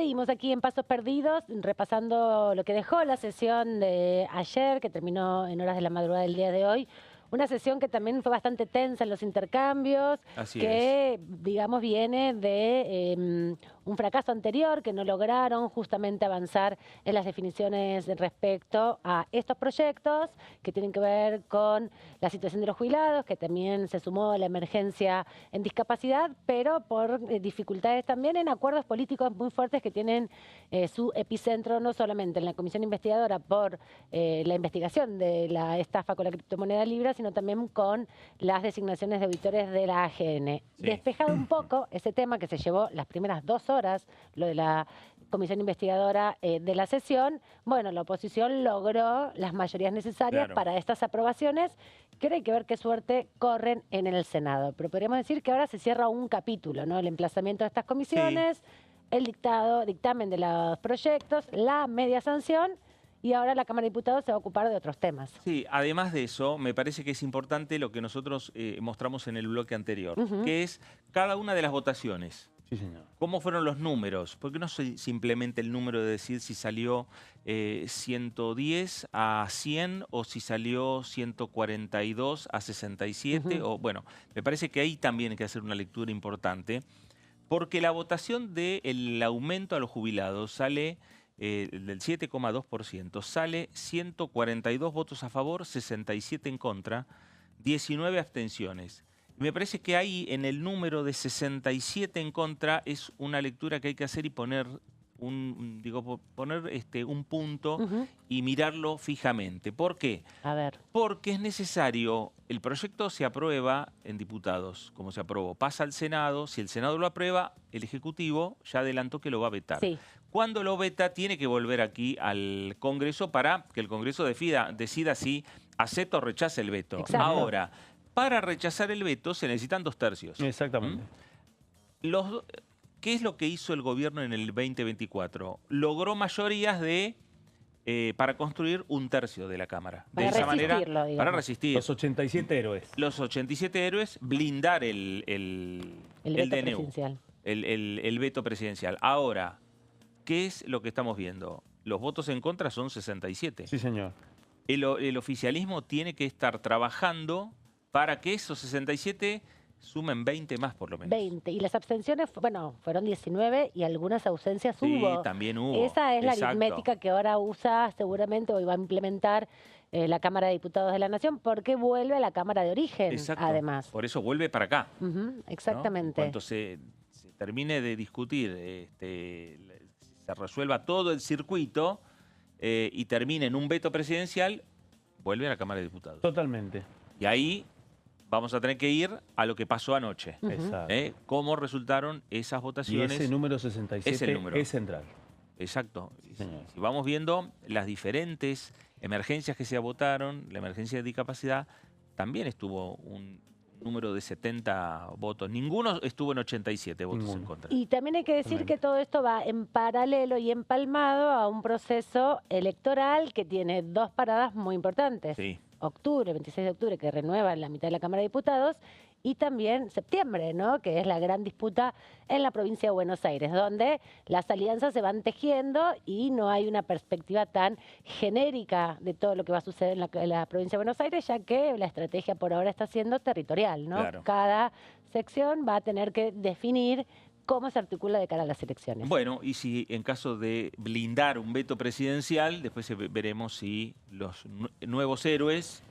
[SPEAKER 2] seguimos aquí en Pasos Perdidos, repasando lo que dejó la sesión de ayer, que terminó en horas de la madrugada del día de hoy. Una sesión que también fue bastante tensa en los intercambios, digamos, viene de un fracaso anterior, que no lograron justamente avanzar en las definiciones respecto a estos proyectos que tienen que ver con la situación de los jubilados, que también se sumó a la emergencia en discapacidad, pero por dificultades también en acuerdos políticos muy fuertes que tienen su epicentro no solamente en la comisión investigadora por la investigación de la estafa con la criptomoneda Libra, sino también con las designaciones de auditores de la AGN. Despejado un poco ese tema que se llevó las primeras 2 horas, lo de la comisión investigadora de la sesión, bueno, la oposición logró las mayorías necesarias para estas aprobaciones, que ahora hay que ver qué suerte corren en el Senado. Pero podríamos decir que ahora se cierra un capítulo, ¿no? El emplazamiento de estas comisiones, el dictamen de los proyectos, la media sanción. Y ahora la Cámara de Diputados se va a ocupar de otros temas.
[SPEAKER 1] Sí, además de eso, me parece que es importante lo que nosotros mostramos en el bloque anterior, que es cada una de las votaciones.
[SPEAKER 3] Sí, señor.
[SPEAKER 1] ¿Cómo fueron los números? Porque no soy simplemente el número de decir si salió 110 a 100 o si salió 142 a 67. O, bueno, me parece que ahí también hay que hacer una lectura importante, porque la votación del aumento a los jubilados sale... del 7,2%, sale 142 votos a favor, 67 en contra, 19 abstenciones. Me parece que ahí en el número de 67 en contra es una lectura que hay que hacer y poner un punto y mirarlo fijamente. ¿Por qué?
[SPEAKER 2] A ver.
[SPEAKER 1] Porque es necesario, el proyecto se aprueba en diputados, como se aprobó, pasa al Senado, si el Senado lo aprueba, el Ejecutivo ya adelantó que lo va a vetar.
[SPEAKER 2] Sí.
[SPEAKER 1] Cuando lo veta, tiene que volver aquí al Congreso para que el Congreso decida si acepta o rechaza el veto.
[SPEAKER 2] Exacto.
[SPEAKER 1] Ahora, para rechazar el veto se necesitan 2/3.
[SPEAKER 3] Exactamente.
[SPEAKER 1] ¿Qué es lo que hizo el gobierno en el 2024? Logró mayorías para construir 1/3 de la Cámara.
[SPEAKER 2] Para
[SPEAKER 1] de esa manera,
[SPEAKER 2] digamos.
[SPEAKER 1] para resistir.
[SPEAKER 3] Los 87 héroes.
[SPEAKER 1] Los 87 héroes, blindar el
[SPEAKER 2] veto
[SPEAKER 1] DNU,
[SPEAKER 2] presidencial.
[SPEAKER 1] el veto presidencial. Ahora, ¿qué es lo que estamos viendo? Los votos en contra son 67.
[SPEAKER 3] Sí, señor.
[SPEAKER 1] El oficialismo tiene que estar trabajando para que esos 67 sumen 20 más, por lo menos.
[SPEAKER 2] 20. Y las abstenciones, bueno, fueron 19 y algunas ausencias hubo.
[SPEAKER 1] Sí, también hubo.
[SPEAKER 2] Esa es la
[SPEAKER 1] Exacto.
[SPEAKER 2] aritmética que ahora usa seguramente o va a implementar la Cámara de Diputados de la Nación, porque vuelve a la Cámara de origen,
[SPEAKER 1] Exacto.
[SPEAKER 2] además.
[SPEAKER 1] Por eso vuelve para acá.
[SPEAKER 2] Exactamente.
[SPEAKER 1] ¿No? En cuanto se termine de discutir, se resuelva todo el circuito y termine en un veto presidencial, vuelve a la Cámara de Diputados.
[SPEAKER 3] Totalmente.
[SPEAKER 1] Y ahí vamos a tener que ir a lo que pasó anoche.
[SPEAKER 3] Exacto.
[SPEAKER 1] Cómo resultaron esas votaciones.
[SPEAKER 3] Y ese número 67 es central.
[SPEAKER 1] Exacto.
[SPEAKER 3] Señor.
[SPEAKER 1] Si vamos viendo las diferentes emergencias que se votaron, la emergencia de discapacidad, también estuvo un número de 70 votos. Ninguno estuvo en 87 votos en contra.
[SPEAKER 2] Y también hay que decir que todo esto va en paralelo y empalmado a un proceso electoral que tiene 2 paradas muy importantes.
[SPEAKER 1] Sí.
[SPEAKER 2] Octubre, 26 de octubre, que renueva en la mitad de la Cámara de Diputados, y también septiembre, ¿no? Que es la gran disputa en la provincia de Buenos Aires, donde las alianzas se van tejiendo y no hay una perspectiva tan genérica de todo lo que va a suceder en la provincia de Buenos Aires, ya que la estrategia por ahora está siendo territorial, ¿no?
[SPEAKER 1] Claro.
[SPEAKER 2] Cada sección va a tener que definir cómo se articula de cara a las elecciones.
[SPEAKER 1] Bueno, y si en caso de blindar un veto presidencial, después veremos si los nuevos héroes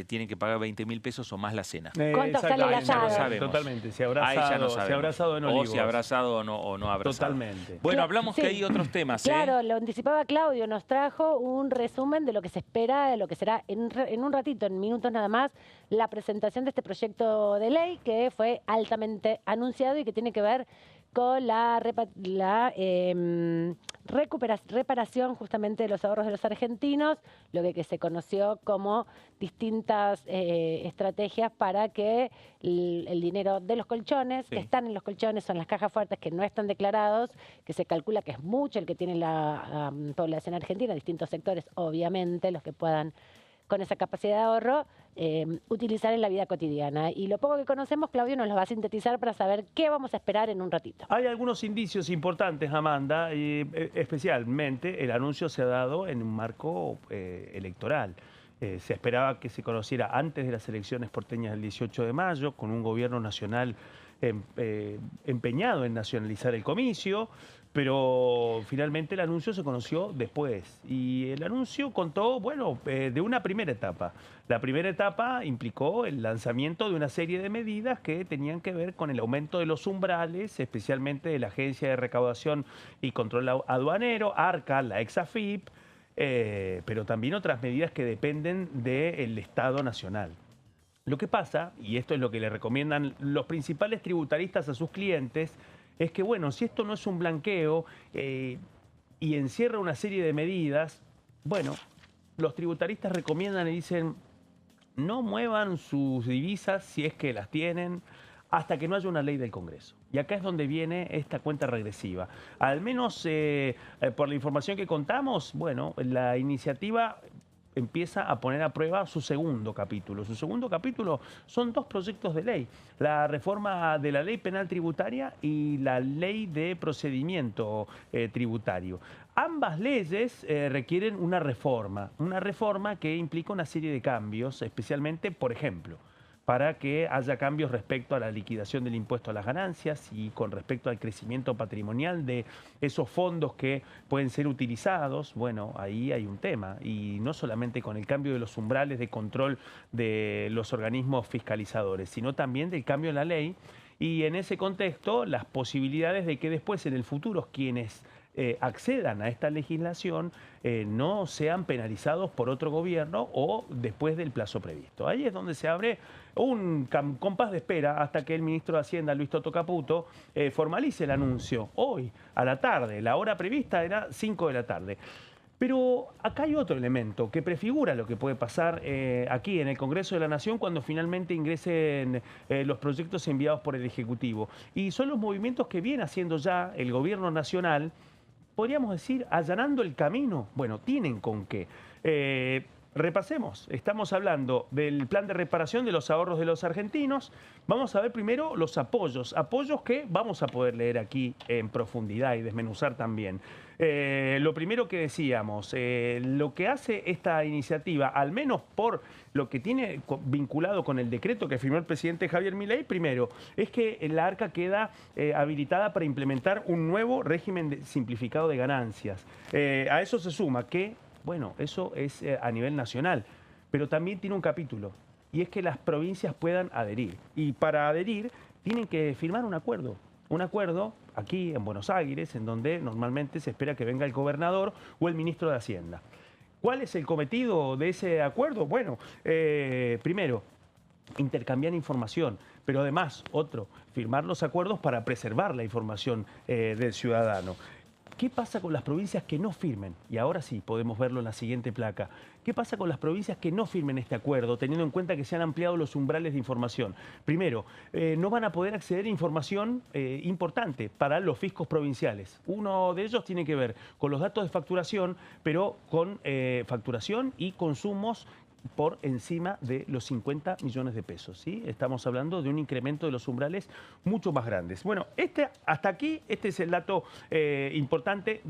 [SPEAKER 1] tienen que pagar 20.000 pesos o más la cena.
[SPEAKER 2] ¿Cuánto sale el asado?
[SPEAKER 1] No sabemos.
[SPEAKER 3] Totalmente. Si
[SPEAKER 1] Ahí ya no
[SPEAKER 3] habrá asado en olivos.
[SPEAKER 1] O si habrá asado o no habrá asado.
[SPEAKER 3] Totalmente.
[SPEAKER 1] Bueno, hablamos
[SPEAKER 2] Sí.
[SPEAKER 1] que hay otros temas.
[SPEAKER 2] Claro, lo anticipaba Claudio, nos trajo un resumen de lo que se espera, de lo que será en un ratito, en minutos nada más, la presentación de este proyecto de ley que fue altamente anunciado y que tiene que ver con la reparación justamente de los ahorros de los argentinos, lo que se conoció como distintas estrategias para que el dinero de los colchones, que están en los colchones, son las cajas fuertes que no están declarados, que se calcula que es mucho el que tiene la población argentina, distintos sectores, obviamente, los que puedan con esa capacidad de ahorro, utilizar en la vida cotidiana. Y lo poco que conocemos, Claudio nos lo va a sintetizar para saber qué vamos a esperar en un ratito.
[SPEAKER 3] Hay algunos indicios importantes, Amanda, y especialmente el anuncio se ha dado en un marco electoral. Se esperaba que se conociera antes de las elecciones porteñas del 18 de mayo, con un gobierno nacional empeñado en nacionalizar el comicio, pero finalmente el anuncio se conoció después. Y el anuncio contó, bueno, de una primera etapa. La primera etapa implicó el lanzamiento de una serie de medidas que tenían que ver con el aumento de los umbrales, especialmente de la Agencia de Recaudación y Control Aduanero, ARCA, la ex-AFIP, pero también otras medidas que dependen del Estado Nacional. Lo que pasa, y esto es lo que le recomiendan los principales tributaristas a sus clientes, es que, bueno, si esto no es un blanqueo y encierra una serie de medidas, bueno, los tributaristas recomiendan y dicen, no muevan sus divisas si es que las tienen, hasta que no haya una ley del Congreso. Y acá es donde viene esta cuenta regresiva. Al menos por la información que contamos, bueno, la iniciativa empieza a poner a prueba su segundo capítulo. Su segundo capítulo son dos proyectos de ley. La reforma de la ley penal tributaria y la ley de procedimiento tributario. Ambas leyes requieren una reforma que implica una serie de cambios, especialmente, por ejemplo, para que haya cambios respecto a la liquidación del impuesto a las ganancias y con respecto al crecimiento patrimonial de esos fondos que pueden ser utilizados. Bueno, ahí hay un tema, y no solamente con el cambio de los umbrales de control de los organismos fiscalizadores, sino también del cambio en la ley, y en ese contexto las posibilidades de que después en el futuro quienes accedan a esta legislación no sean penalizados por otro gobierno o después del plazo previsto. Ahí es donde se abre un compás de espera hasta que el ministro de Hacienda, Luis Toto Caputo, formalice el anuncio hoy a la tarde. La hora prevista era 5 de la tarde. Pero acá hay otro elemento que prefigura lo que puede pasar aquí en el Congreso de la Nación cuando finalmente ingresen los proyectos enviados por el Ejecutivo. Y son los movimientos que viene haciendo ya el Gobierno Nacional, podríamos decir, allanando el camino. Bueno, tienen con qué. Repasemos, estamos hablando del plan de reparación de los ahorros de los argentinos. Vamos a ver primero los apoyos que vamos a poder leer aquí en profundidad y desmenuzar también. Lo primero que decíamos, lo que hace esta iniciativa, al menos por lo que tiene vinculado con el decreto que firmó el presidente Javier Milei, primero, es que la ARCA queda habilitada para implementar un nuevo régimen simplificado de ganancias. A eso se suma que, bueno, eso es a nivel nacional, pero también tiene un capítulo, y es que las provincias puedan adherir. Y para adherir tienen que firmar un acuerdo aquí en Buenos Aires, en donde normalmente se espera que venga el gobernador o el ministro de Hacienda. ¿Cuál es el cometido de ese acuerdo? Bueno, primero, intercambiar información, pero además, firmar los acuerdos para preservar la información del ciudadano. ¿Qué pasa con las provincias que no firmen? Y ahora sí, podemos verlo en la siguiente placa. ¿Qué pasa con las provincias que no firmen este acuerdo, teniendo en cuenta que se han ampliado los umbrales de información? Primero, no van a poder acceder a información importante para los fiscos provinciales. Uno de ellos tiene que ver con los datos de facturación, pero con facturación y consumos por encima de los 50 millones de pesos, ¿sí? Estamos hablando de un incremento de los umbrales mucho más grandes. Bueno, hasta aquí, este es el dato importante.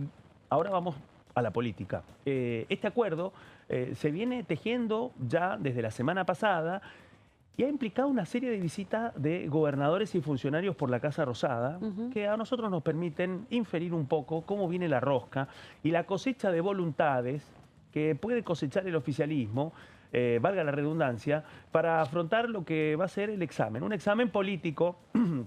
[SPEAKER 3] Ahora vamos a la política. Este acuerdo se viene tejiendo ya desde la semana pasada y ha implicado una serie de visitas de gobernadores y funcionarios por la Casa Rosada, que a nosotros nos permiten inferir un poco cómo viene la rosca y la cosecha de voluntades que puede cosechar el oficialismo, valga la redundancia, para afrontar lo que va a ser el examen. Un examen político,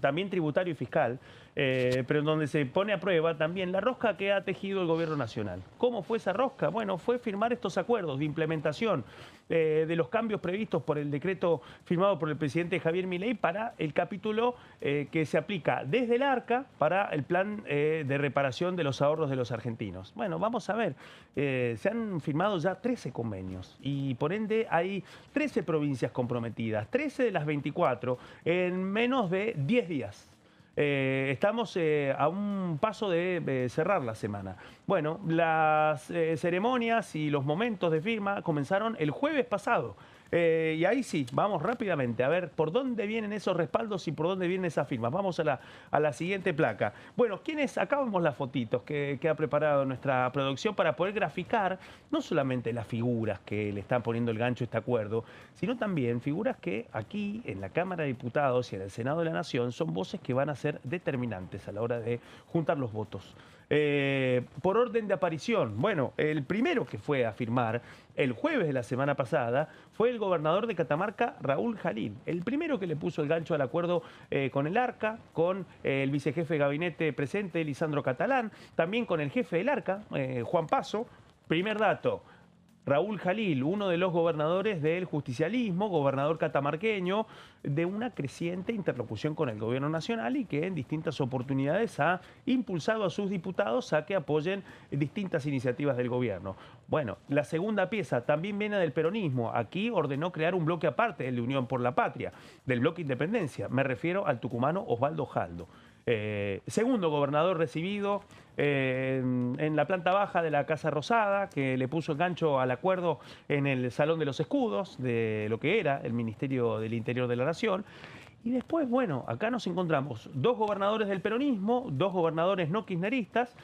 [SPEAKER 3] también tributario y fiscal, pero en donde se pone a prueba también la rosca que ha tejido el gobierno nacional. ¿Cómo fue esa rosca? Bueno, fue firmar estos acuerdos de implementación de los cambios previstos por el decreto firmado por el presidente Javier Milei para el capítulo que se aplica desde el ARCA para el plan de reparación de los ahorros de los argentinos. Bueno, vamos a ver, se han firmado ya 13 convenios y por ende hay 13 provincias comprometidas, 13 de las 24 en menos de 10 días. Estamos a un paso de cerrar la semana. Bueno, las ceremonias y los momentos de firma comenzaron el jueves pasado. Y ahí sí, vamos rápidamente a ver por dónde vienen esos respaldos y por dónde vienen esas firmas. Vamos a la siguiente placa. Bueno, acá vemos las fotitos que ha preparado nuestra producción para poder graficar no solamente las figuras que le están poniendo el gancho a este acuerdo, sino también figuras que aquí en la Cámara de Diputados y en el Senado de la Nación son voces que van a ser determinantes a la hora de juntar los votos. Por orden de aparición, bueno, el primero que fue a firmar el jueves de la semana pasada fue el gobernador de Catamarca, Raúl Jalil. El primero que le puso el gancho al acuerdo con el ARCA, con el vicejefe de gabinete presente, Lisandro Catalán, también con el jefe del ARCA, Juan Paso. Primer dato. Raúl Jalil, uno de los gobernadores del justicialismo, gobernador catamarqueño, de una creciente interlocución con el gobierno nacional y que en distintas oportunidades ha impulsado a sus diputados a que apoyen distintas iniciativas del gobierno. Bueno, la segunda pieza también viene del peronismo. Aquí ordenó crear un bloque aparte, el de Unión por la Patria, del bloque Independencia. Me refiero al tucumano Osvaldo Jaldo. Segundo gobernador recibido en la planta baja de la Casa Rosada, que le puso el gancho al acuerdo en el Salón de los Escudos, de lo que era el Ministerio del Interior de la Nación. Y después, bueno, acá nos encontramos dos gobernadores del peronismo, dos gobernadores no kirchneristas,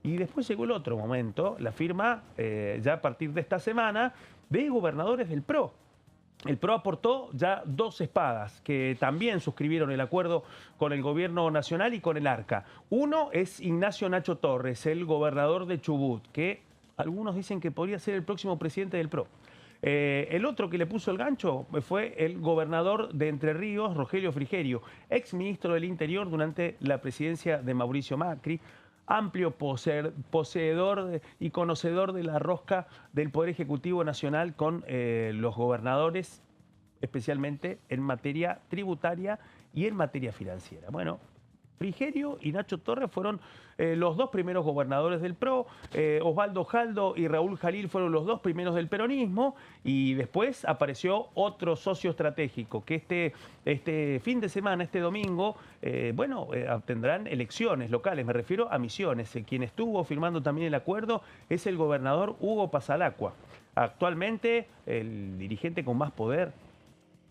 [SPEAKER 3] y después llegó el otro momento, la firma, ya a partir de esta semana, de gobernadores del PRO. El PRO aportó ya 2 espadas que también suscribieron el acuerdo con el gobierno nacional y con el ARCA. Uno es Ignacio Nacho Torres, el gobernador de Chubut, que algunos dicen que podría ser el próximo presidente del PRO. El otro que le puso el gancho fue el gobernador de Entre Ríos, Rogelio Frigerio, ex ministro del Interior durante la presidencia de Mauricio Macri, amplio poseedor y conocedor de la rosca del Poder Ejecutivo Nacional con los gobernadores, especialmente en materia tributaria y en materia financiera. Bueno, Frigerio y Nacho Torres fueron los 2 primeros gobernadores del PRO, Osvaldo Jaldo y Raúl Jalil fueron los 2 primeros del peronismo, y después apareció otro socio estratégico que este fin de semana, este domingo, tendrán elecciones locales, me refiero a Misiones. Quien estuvo firmando también el acuerdo es el gobernador Hugo Pasalacqua, actualmente el dirigente con más poder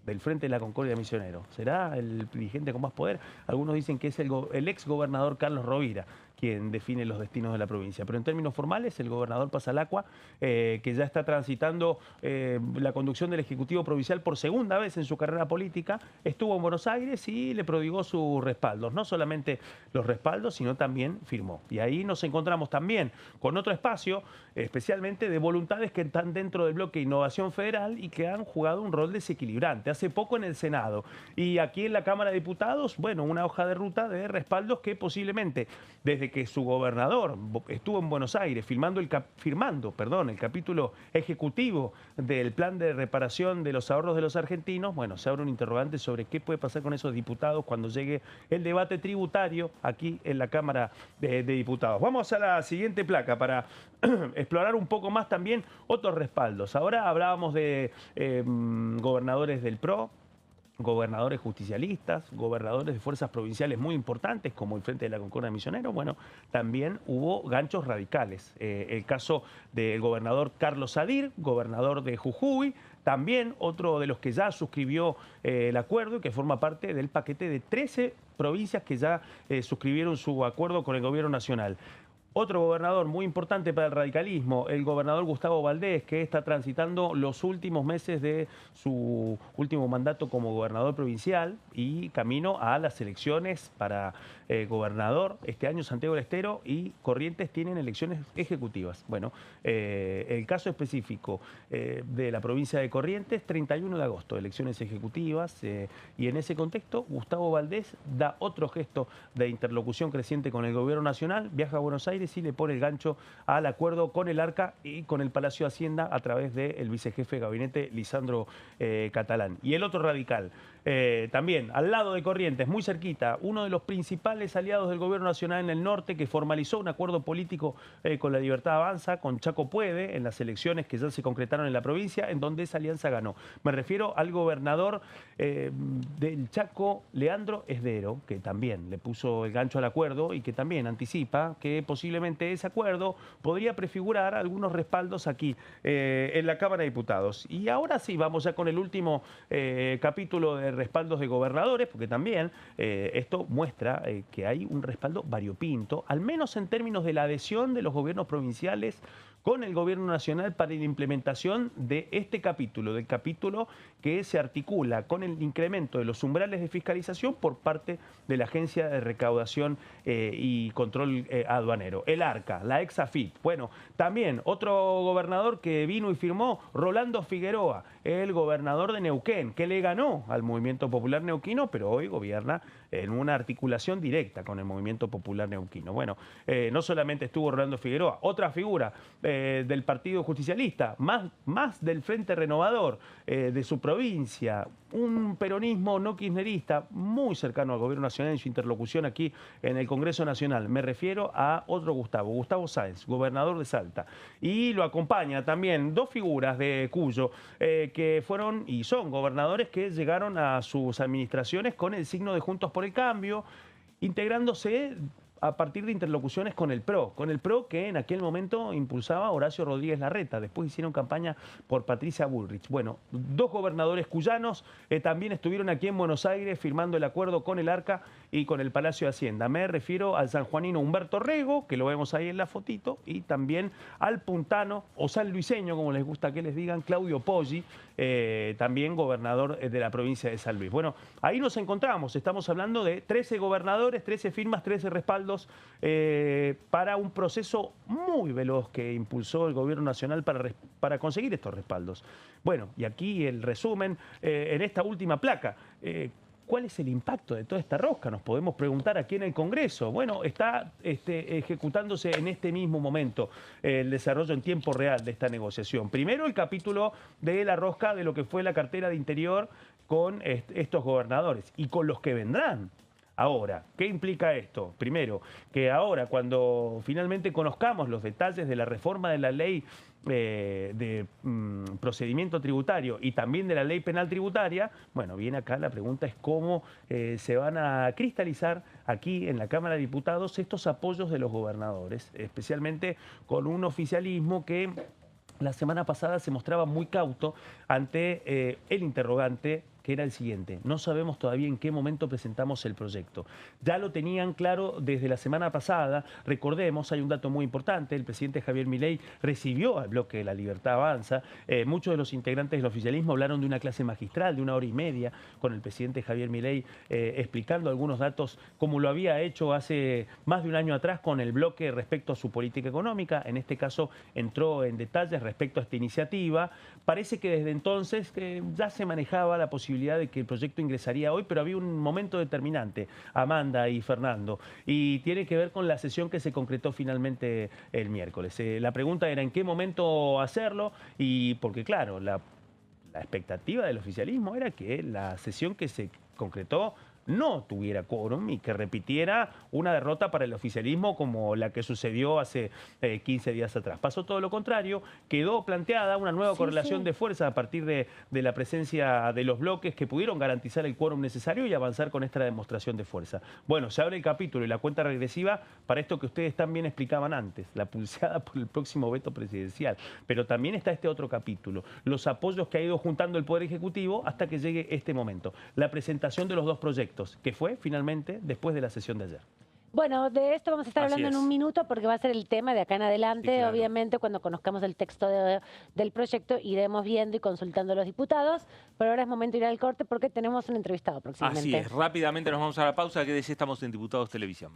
[SPEAKER 3] del Frente de la Concordia Misionero. ¿Será el dirigente con más poder? Algunos dicen que es el ex gobernador Carlos Rovira quien define los destinos de la provincia. Pero en términos formales, el gobernador Pasalacqua, que ya está transitando la conducción del Ejecutivo Provincial por segunda vez en su carrera política, estuvo en Buenos Aires y le prodigó sus respaldos. No solamente los respaldos, sino también firmó. Y ahí nos encontramos también con otro espacio, especialmente de voluntades que están dentro del bloque Innovación Federal y que han jugado un rol desequilibrante. Hace poco en el Senado y aquí en la Cámara de Diputados, bueno, una hoja de ruta de respaldos que posiblemente, desde que su gobernador estuvo en Buenos Aires firmando el capítulo ejecutivo del plan de reparación de los ahorros de los argentinos, bueno, se abre un interrogante sobre qué puede pasar con esos diputados cuando llegue el debate tributario aquí en la Cámara de Diputados. Vamos a la siguiente placa para explorar un poco más también otros respaldos. Ahora hablábamos de gobernadores del PRO, gobernadores justicialistas, gobernadores de fuerzas provinciales muy importantes como el Frente de la Concordia Misionero. Bueno, también hubo ganchos radicales. El caso del gobernador Carlos Sadir, gobernador de Jujuy, también otro de los que ya suscribió el acuerdo y que forma parte del paquete de 13 provincias que ya suscribieron su acuerdo con el gobierno nacional. Otro gobernador muy importante para el radicalismo, el gobernador Gustavo Valdés, que está transitando los últimos meses de su último mandato como gobernador provincial y camino a las elecciones para gobernador. Este año Santiago del Estero y Corrientes tienen elecciones ejecutivas. Bueno, el caso específico de la provincia de Corrientes, 31 de agosto, elecciones ejecutivas, y en ese contexto Gustavo Valdés da otro gesto de interlocución creciente con el gobierno nacional, viaja a Buenos Aires mire si le pone el gancho al acuerdo con el ARCA y con el Palacio de Hacienda a través del vicejefe de gabinete Lisandro Catalán. Y el otro radical, también al lado de Corrientes, muy cerquita, uno de los principales aliados del gobierno nacional en el norte, que formalizó un acuerdo político con La Libertad Avanza, con Chaco Puede, en las elecciones que ya se concretaron en la provincia, en donde esa alianza ganó. Me refiero al gobernador del Chaco, Leandro Esdero, que también le puso el gancho al acuerdo y que también anticipa que posiblemente ese acuerdo podría prefigurar algunos respaldos aquí en la Cámara de Diputados. Y ahora sí, vamos ya con el último capítulo de respaldos de gobernadores, porque también esto muestra que hay un respaldo variopinto, al menos en términos de la adhesión de los gobiernos provinciales con el gobierno nacional para la implementación de este capítulo, del capítulo que se articula con el incremento de los umbrales de fiscalización por parte de la Agencia de Recaudación y Control Aduanero, el ARCA, la ex AFIP. Bueno, también otro gobernador que vino y firmó, Rolando Figueroa, el gobernador de Neuquén, que le ganó al Movimiento Popular Neuquino, pero hoy gobierna en una articulación directa con el Movimiento Popular Neuquino. Bueno, no solamente estuvo Rolando Figueroa, otra figura del Partido Justicialista, más del Frente Renovador de su provincia, un peronismo no kirchnerista muy cercano al gobierno nacional en su interlocución aquí en el Congreso Nacional. Me refiero a otro Gustavo Sáenz, gobernador de Salta. Y lo acompaña también dos figuras de Cuyo que fueron y son gobernadores que llegaron a sus administraciones con el signo de Juntos por el Cambio, integrándose a partir de interlocuciones con el PRO que en aquel momento impulsaba Horacio Rodríguez Larreta, después hicieron campaña por Patricia Bullrich. Bueno, dos gobernadores cuyanos también estuvieron aquí en Buenos Aires firmando el acuerdo con el ARCA y con el Palacio de Hacienda. Me refiero al sanjuanino Humberto Rego, que lo vemos ahí en la fotito, y también al puntano o sanluiseño, como les gusta que les digan, Claudio Poggi, también gobernador de la provincia de San Luis. Bueno, ahí nos encontramos, estamos hablando de 13 gobernadores, 13 firmas, 13 respaldos para un proceso muy veloz que impulsó el gobierno nacional para conseguir estos respaldos. Bueno, y aquí el resumen en esta última placa. ¿Cuál es el impacto de toda esta rosca? Nos podemos preguntar aquí en el Congreso. Bueno, está ejecutándose en este mismo momento el desarrollo en tiempo real de esta negociación. Primero, el capítulo de la rosca de lo que fue la cartera de Interior con estos gobernadores y con los que vendrán. Ahora, ¿qué implica esto? Primero, que ahora cuando finalmente conozcamos los detalles de la reforma de la ley de procedimiento tributario y también de la ley penal tributaria, bueno, viene acá la pregunta es cómo se van a cristalizar aquí en la Cámara de Diputados estos apoyos de los gobernadores, especialmente con un oficialismo que la semana pasada se mostraba muy cauto ante el interrogante, que era el siguiente: no sabemos todavía en qué momento presentamos el proyecto. Ya lo tenían claro desde la semana pasada. Recordemos, hay un dato muy importante, el presidente Javier Milei recibió al bloque de La Libertad Avanza. Muchos de los integrantes del oficialismo hablaron de una clase magistral de 1 hora y media con el presidente Javier Milei explicando algunos datos como lo había hecho hace más de un año atrás con el bloque respecto a su política económica. En este caso entró en detalles respecto a esta iniciativa. Parece que desde entonces ya se manejaba la posibilidad de que el proyecto ingresaría hoy, pero había un momento determinante, Amanda y Fernando, y tiene que ver con la sesión que se concretó finalmente el miércoles. La pregunta era en qué momento hacerlo, y porque claro, la expectativa del oficialismo era que la sesión que se concretó no tuviera quórum y que repitiera una derrota para el oficialismo como la que sucedió hace 15 días atrás. Pasó todo lo contrario, quedó planteada una nueva correlación de fuerza a partir de la presencia de los bloques que pudieron garantizar el quórum necesario y avanzar con esta demostración de fuerza. Bueno, se abre el capítulo y la cuenta regresiva para esto que ustedes también explicaban antes, la pulseada por el próximo veto presidencial. Pero también está este otro capítulo, los apoyos que ha ido juntando el Poder Ejecutivo hasta que llegue este momento, la presentación de los dos proyectos, que fue finalmente después de la sesión de ayer.
[SPEAKER 2] Bueno, de esto vamos a estar hablando en un minuto porque va a ser el tema de acá en adelante, sí, claro. Obviamente cuando conozcamos el texto del proyecto iremos viendo y consultando a los diputados, pero ahora es momento de ir al corte porque tenemos un entrevistado próximamente.
[SPEAKER 1] Así es, rápidamente nos vamos a la pausa, que decía estamos en Diputados Televisión.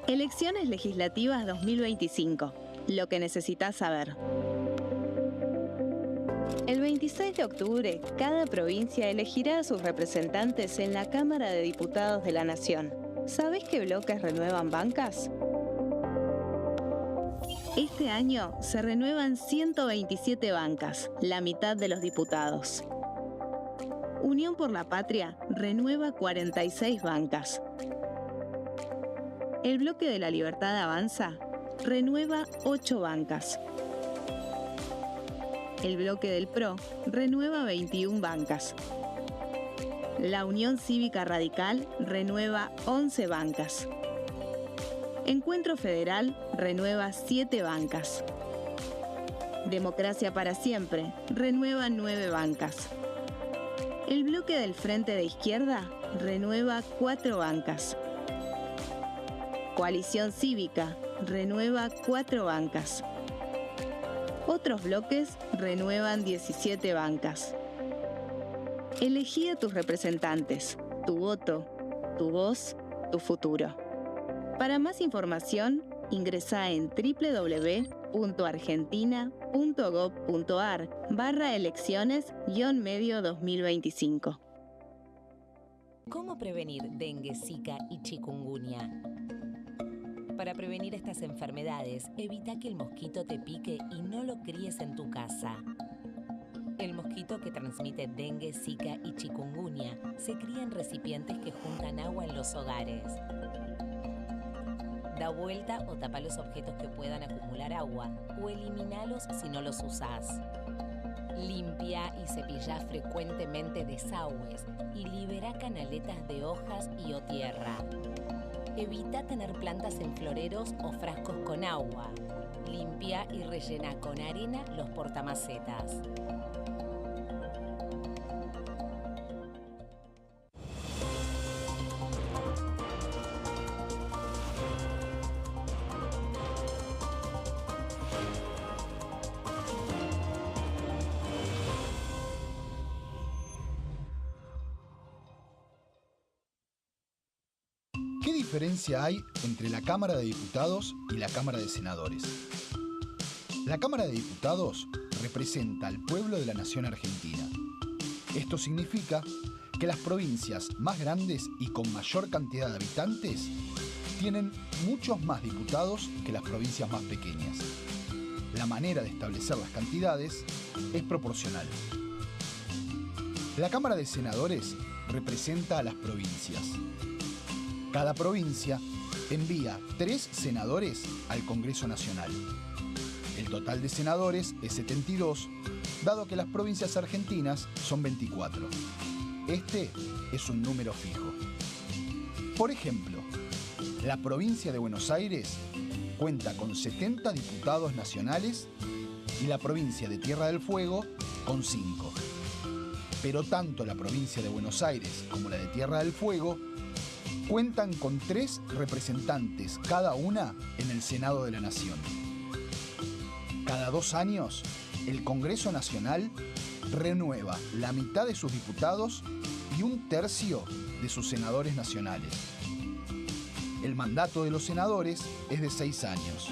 [SPEAKER 11] Elecciones legislativas 2025. Lo que necesitas saber. El 26 de octubre, cada provincia elegirá a sus representantes en la Cámara de Diputados de la Nación. ¿Sabés qué bloques renuevan bancas? Este año se renuevan 127 bancas, la mitad de los diputados. Unión por la Patria renueva 46 bancas. El Bloque de la Libertad Avanza renueva 8 bancas. El Bloque del PRO renueva 21 bancas. La Unión Cívica Radical renueva 11 bancas. Encuentro Federal renueva 7 bancas. Democracia para Siempre renueva 9 bancas. El Bloque del Frente de Izquierda renueva 4 bancas. Coalición Cívica renueva 4 bancas. Otros bloques renuevan 17 bancas. Elegí a tus representantes, tu voto, tu voz, tu futuro. Para más información, ingresá en www.argentina.gov.ar/elecciones-medio 2025.
[SPEAKER 12] ¿Cómo prevenir dengue, zika y chikungunya? Para prevenir estas enfermedades, evita que el mosquito te pique y no lo críes en tu casa. El mosquito que transmite dengue, zika y chikungunya se cría en recipientes que juntan agua en los hogares. Da vuelta o tapa los objetos que puedan acumular agua o eliminalos si no los usás. Limpia y cepilla frecuentemente desagües y libera canaletas de hojas y o tierra. Evita tener plantas en floreros o frascos con agua. Limpia y rellena con arena los portamacetas.
[SPEAKER 13] ¿Qué diferencia hay entre la Cámara de Diputados y la Cámara de Senadores? La Cámara de Diputados representa al pueblo de la nación argentina. Esto significa que las provincias más grandes y con mayor cantidad de habitantes tienen muchos más diputados que las provincias más pequeñas. La manera de establecer las cantidades es proporcional. La Cámara de Senadores representa a las provincias. Cada provincia envía 3 senadores al Congreso Nacional. El total de senadores es 72, dado que las provincias argentinas son 24. Este es un número fijo. Por ejemplo, la provincia de Buenos Aires cuenta con 70 diputados nacionales y la provincia de Tierra del Fuego con 5. Pero tanto la provincia de Buenos Aires como la de Tierra del Fuego cuentan con 3 representantes cada una en el Senado de la Nación. Cada 2 años, el Congreso Nacional renueva la mitad de sus diputados y 1/3 de sus senadores nacionales. El mandato de los senadores es de 6 años,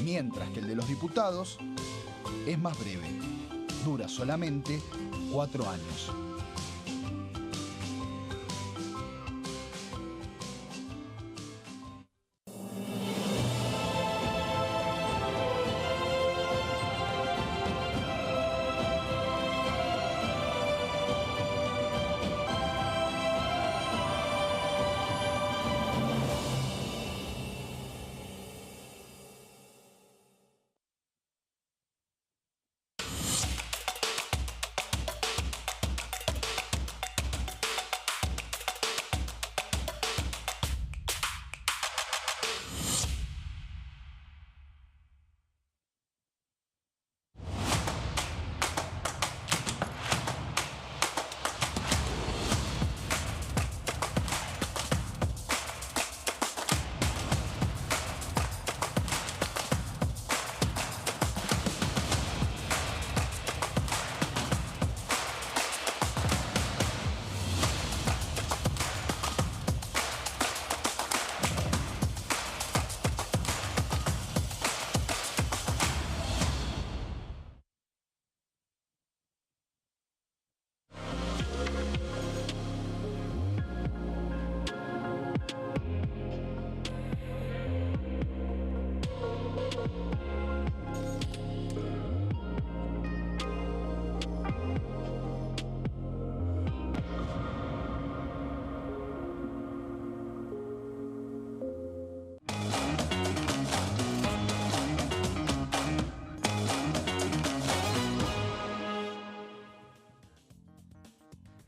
[SPEAKER 13] mientras que el de los diputados es más breve, dura solamente 4 años.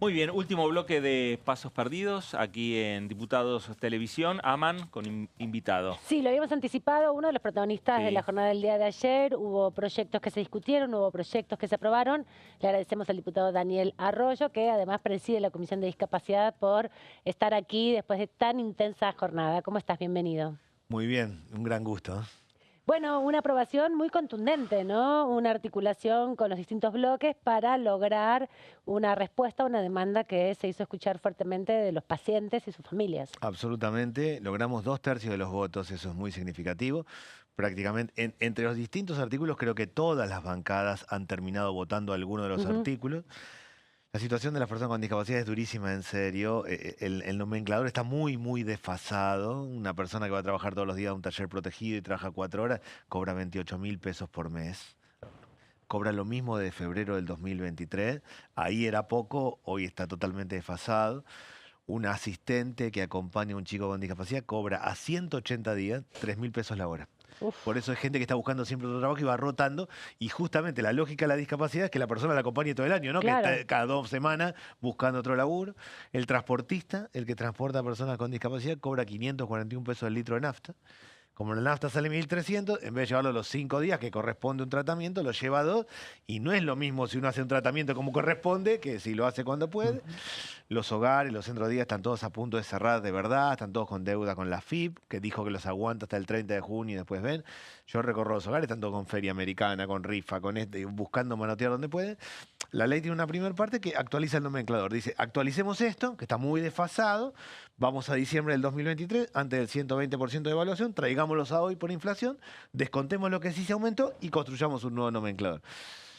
[SPEAKER 1] Muy bien, último bloque de Pasos Perdidos, aquí en Diputados Televisión. Aman, con invitado.
[SPEAKER 2] Sí, lo habíamos anticipado, uno de los protagonistas de la jornada del día de ayer. Hubo proyectos que se discutieron, hubo proyectos que se aprobaron. Le agradecemos al diputado Daniel Arroyo, que además preside la Comisión de Discapacidad, por estar aquí después de tan intensa jornada. ¿Cómo estás? Bienvenido.
[SPEAKER 15] Muy bien, un gran gusto.
[SPEAKER 2] Bueno, una aprobación muy contundente, ¿no? Una articulación con los distintos bloques para lograr una respuesta a una demanda que se hizo escuchar fuertemente de los pacientes y sus familias.
[SPEAKER 15] Absolutamente, logramos 2/3 de los votos, eso es muy significativo. Prácticamente, entre los distintos artículos, creo que todas las bancadas han terminado votando alguno de los artículos. La situación de las personas con discapacidad es durísima, en serio. El nomenclador está muy desfasado. Una persona que va a trabajar todos los días a un taller protegido y trabaja 4 horas, cobra 28.000 pesos por mes. Cobra lo mismo de febrero del 2023. Ahí era poco, hoy está totalmente desfasado. Un asistente que acompaña a un chico con discapacidad cobra a 180 días 3.000 pesos la hora. Por eso hay gente que está buscando siempre otro trabajo y va rotando. Y justamente la lógica de la discapacidad es que la persona la acompañe todo el año, ¿no? Claro. Que está cada 2 semanas buscando otro laburo. El transportista, el que transporta a personas con discapacidad, cobra 541 pesos el litro de nafta. Como la nafta sale 1.300, en vez de llevarlo los 5 días que corresponde un tratamiento, lo lleva 2. Y no es lo mismo si uno hace un tratamiento como corresponde que si lo hace cuando puede. Los hogares, los centros de día están todos a punto de cerrar de verdad, están todos con deuda con la FIP, que dijo que los aguanta hasta el 30 de junio y después ven. Yo recorro los hogares, están todos con Feria Americana, con rifa, con buscando manotear donde puede. La ley tiene una primera parte que actualiza el nomenclador. Dice, actualicemos esto, que está muy desfasado, vamos a diciembre del 2023, antes del 120% de evaluación, traigámoslos a hoy por inflación, descontemos lo que sí se aumentó y construyamos un nuevo nomenclador.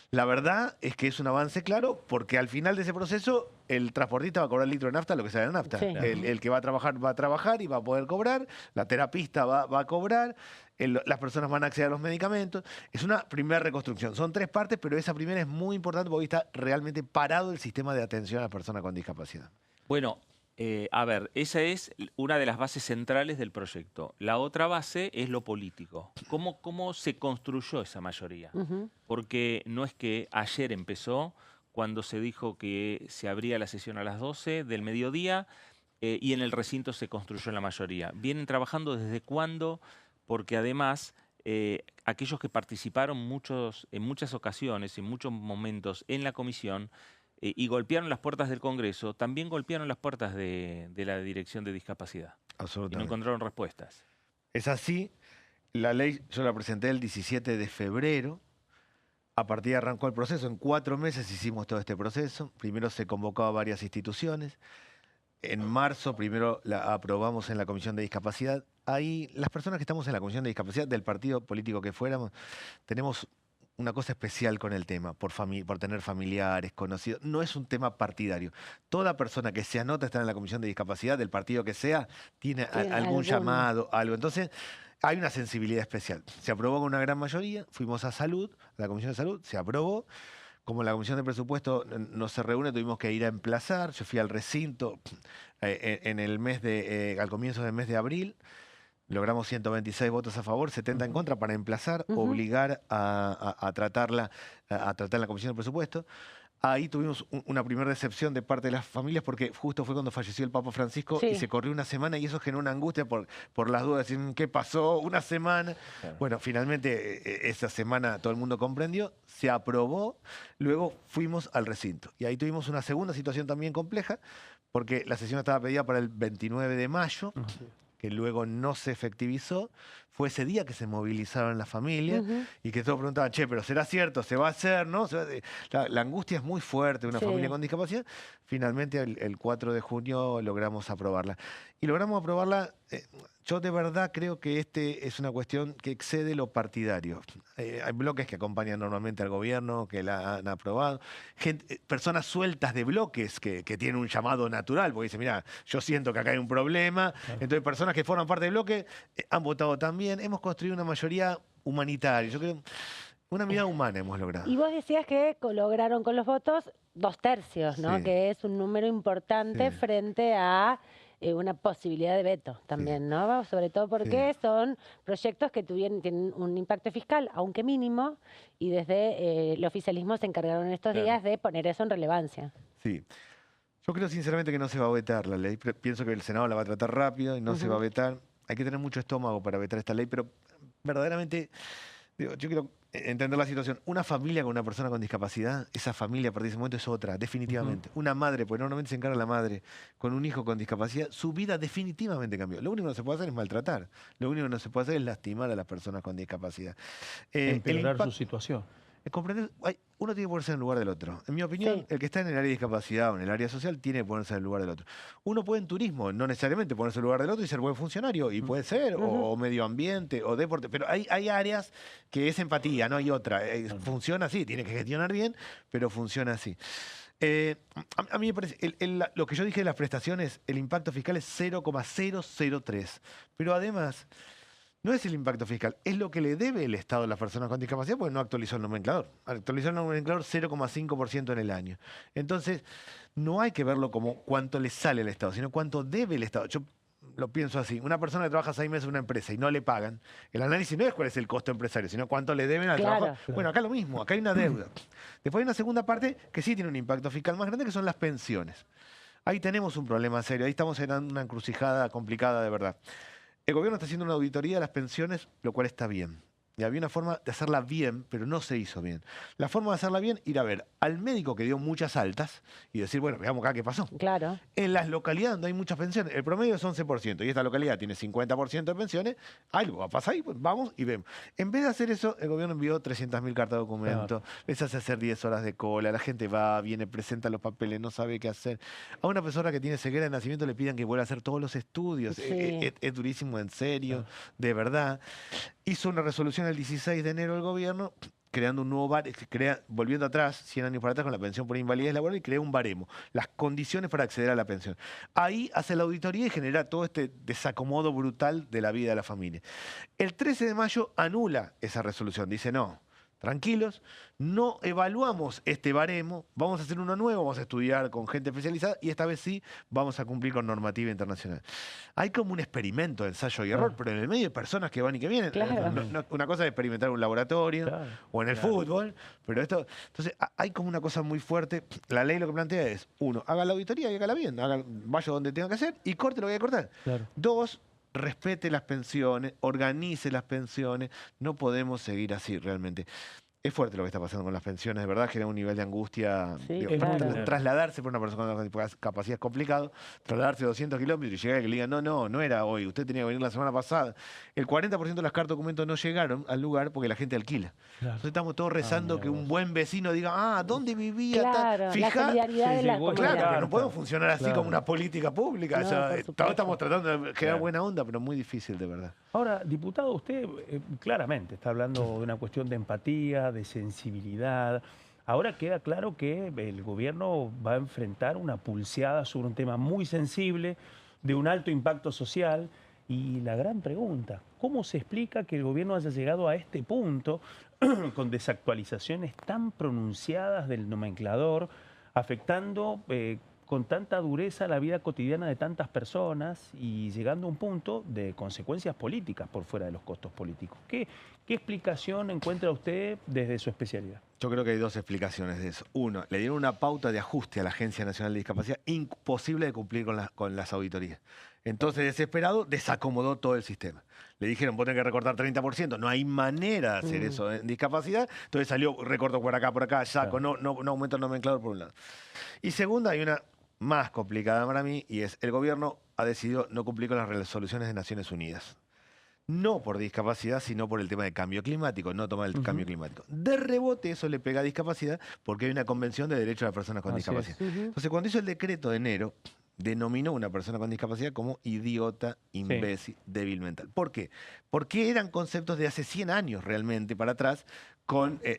[SPEAKER 15] La verdad es que es un avance claro, porque al final de ese proceso el transportista va a cobrar el litro de nafta lo que sale de nafta. Sí. El que va a trabajar y va a poder cobrar, la terapista va a cobrar, las personas van a acceder a los medicamentos. Es una primera reconstrucción. Son 3 partes, pero esa primera es muy importante porque está realmente parado el sistema de atención a las personas con discapacidad.
[SPEAKER 1] Bueno, a ver, esa es una de las bases centrales del proyecto. La otra base es lo político. ¿Cómo se construyó esa mayoría? Porque no es que ayer empezó, cuando se dijo que se abría la sesión a las 12 del mediodía y en el recinto se construyó la mayoría. ¿Vienen trabajando desde cuándo? Porque además aquellos que participaron en muchas ocasiones, en muchos momentos en la comisión, y golpearon las puertas del Congreso, también golpearon las puertas de la Dirección de Discapacidad.
[SPEAKER 15] Absolutamente.
[SPEAKER 1] Y no encontraron respuestas.
[SPEAKER 15] Es así. La ley yo la presenté el 17 de febrero. A partir de ahí arrancó el proceso. En 4 meses hicimos todo este proceso. Primero se convocó a varias instituciones. En marzo primero la aprobamos en la Comisión de Discapacidad. Ahí las personas que estamos en la Comisión de Discapacidad, del partido político que fuéramos, tenemos una cosa especial con el tema, por tener familiares, conocidos. No es un tema partidario. Toda persona que se anota a estar en la Comisión de Discapacidad, del partido que sea, tiene algún llamado, algo. Entonces, hay una sensibilidad especial. Se aprobó con una gran mayoría, fuimos a Salud, a la Comisión de Salud, se aprobó. Como la Comisión de Presupuesto no se reúne, tuvimos que ir a emplazar. Yo fui al recinto al comienzo del mes de abril. Logramos 126 votos a favor, 70 en contra para emplazar, obligar a tratarla en la Comisión de Presupuesto. Ahí tuvimos una primera decepción de parte de las familias porque justo fue cuando falleció el Papa Francisco y se corrió una semana y eso generó una angustia por las dudas. Decir, ¿qué pasó? Una semana. Claro. Bueno, finalmente esa semana todo el mundo comprendió, se aprobó, luego fuimos al recinto. Y ahí tuvimos una segunda situación también compleja porque la sesión estaba pedida para el 29 de mayo. Que luego no se efectivizó, fue ese día que se movilizaron las familias y que todos preguntaban, che, pero ¿será cierto? ¿Se va a hacer? ¿No? La angustia es muy fuerte de una familia con discapacidad. Finalmente, el 4 de junio logramos aprobarla. Y logramos aprobarla, yo de verdad creo que es una cuestión que excede lo partidario. Hay bloques que acompañan normalmente al gobierno, que la han aprobado. Personas sueltas de bloques que tienen un llamado natural, porque dicen, mira, yo siento que acá hay un problema. Entonces, personas que forman parte del bloque han votado también. Hemos construido una mayoría humanitaria. Yo creo una mirada humana hemos logrado.
[SPEAKER 2] Y vos decías que lograron con los votos 2/3, ¿no? Sí. Que es un número importante frente a una posibilidad de veto también, ¿no? Sobre todo porque son proyectos que tienen un impacto fiscal, aunque mínimo, y desde el oficialismo se encargaron en estos días de poner eso en relevancia.
[SPEAKER 15] Sí. Yo creo sinceramente que no se va a vetar la ley. Pienso que el Senado la va a tratar rápido y no se va a vetar. Hay que tener mucho estómago para vetar esta ley, pero verdaderamente, digo, yo quiero entender la situación. Una familia con una persona con discapacidad, esa familia a partir de ese momento es otra, definitivamente. Una madre, porque normalmente se encarga la madre, con un hijo con discapacidad, su vida definitivamente cambió. Lo único que no se puede hacer es maltratar. Lo único que no se puede hacer es lastimar a las personas con discapacidad.
[SPEAKER 3] Empeorar su situación.
[SPEAKER 15] Comprender, uno tiene que ponerse en el lugar del otro. En mi opinión, el que está en el área de discapacidad o en el área social tiene que ponerse en el lugar del otro. Uno puede en turismo, no necesariamente ponerse en el lugar del otro y ser buen funcionario, y puede ser, o medio ambiente, o deporte, pero hay áreas que es empatía, no hay otra. Funciona así, tiene que gestionar bien, pero funciona así. A mí me parece, lo que yo dije de las prestaciones, el impacto fiscal es 0,003, pero además no es el impacto fiscal, es lo que le debe el Estado a las personas con discapacidad porque no actualizó el nomenclador. Actualizó el nomenclador 0,5% en el año. Entonces, no hay que verlo como cuánto le sale al Estado, sino cuánto debe el Estado. Yo lo pienso así. Una persona que trabaja 6 meses en una empresa y no le pagan, el análisis no es cuál es el costo empresario, sino cuánto le deben al trabajo. Bueno, acá lo mismo, acá hay una deuda. Después hay una segunda parte que sí tiene un impacto fiscal más grande, que son las pensiones. Ahí tenemos un problema serio, ahí estamos en una encrucijada complicada de verdad. El gobierno está haciendo una auditoría de las pensiones, lo cual está bien. Y había una forma de hacerla bien, pero no se hizo bien. La forma de hacerla bien, ir a ver al médico que dio muchas altas y decir, bueno, veamos acá qué pasó.
[SPEAKER 2] Claro.
[SPEAKER 15] En las localidades donde hay muchas pensiones, el promedio es 11%, y esta localidad tiene 50% de pensiones, algo va a pasar ahí, pues vamos y vemos. En vez de hacer eso, el gobierno envió 300.000 cartas de documento, les hace hacer 10 horas de cola, la gente va, viene, presenta los papeles, no sabe qué hacer. A una persona que tiene ceguera de nacimiento le piden que vuelva a hacer todos los estudios. Es durísimo, en serio, de verdad. Hizo una resolución el 16 de enero el gobierno, creando un nuevo baremo, volviendo atrás, 100 años para atrás, con la pensión por invalidez laboral, y creó un baremo, las condiciones para acceder a la pensión. Ahí hace la auditoría y genera todo este desacomodo brutal de la vida de la familia. El 13 de mayo anula esa resolución, dice no. Tranquilos, no evaluamos este baremo, vamos a hacer uno nuevo, vamos a estudiar con gente especializada y esta vez sí vamos a cumplir con normativa internacional. Hay como un experimento de ensayo y error, pero en el medio de personas que van y que vienen. Una cosa es experimentar en un laboratorio o en el fútbol, pero esto... Entonces hay como una cosa muy fuerte. La ley lo que plantea es, uno, haga la auditoría y hágala bien, vaya donde tenga que hacer y corte lo que hay que cortar. Dos, respete las pensiones, organice las pensiones. No podemos seguir así realmente. Es fuerte lo que está pasando con las pensiones, de verdad, genera un nivel de angustia. Trasladarse por una persona con discapacidad es complicado, trasladarse 200 kilómetros y llegar y que le digan, no era hoy, usted tenía que venir la semana pasada. El 40% de las cartas de documentos no llegaron al lugar porque la gente alquila. Entonces estamos todos rezando que un buen vecino diga, ¿dónde vivía?
[SPEAKER 2] La solidaridad de la comunidad.
[SPEAKER 15] Claro, no podemos funcionar así como una política pública. Todos estamos tratando de generar buena onda, pero muy difícil, de verdad.
[SPEAKER 3] Ahora, diputado, usted claramente está hablando de una cuestión de empatía, de sensibilidad. Ahora queda claro que el gobierno va a enfrentar una pulseada sobre un tema muy sensible, de un alto impacto social. Y la gran pregunta, ¿cómo se explica que el gobierno haya llegado a este punto con desactualizaciones tan pronunciadas del nomenclador, afectando con tanta dureza la vida cotidiana de tantas personas y llegando a un punto de consecuencias políticas por fuera de los costos políticos? ¿Qué explicación encuentra usted desde su especialidad?
[SPEAKER 15] Yo creo que hay dos explicaciones de eso. Uno, le dieron una pauta de ajuste a la Agencia Nacional de Discapacidad imposible de cumplir con las auditorías. Entonces, desesperado, desacomodó todo el sistema. Le dijeron, vos tenés que recortar 30%, no hay manera de hacer eso en discapacidad. Entonces salió, recorto por acá, saco, no aumento el nomenclador por un lado. Y segunda, hay una más complicada para mí, y es el gobierno ha decidido no cumplir con las resoluciones de Naciones Unidas. No por discapacidad, sino por el tema de cambio climático, no tomar el cambio climático. De rebote eso le pega a discapacidad porque hay una convención de derechos de las personas con discapacidad. Entonces, cuando hizo el decreto de enero, denominó a una persona con discapacidad como idiota, imbécil, débil mental. ¿Por qué? Porque eran conceptos de hace 100 años realmente para atrás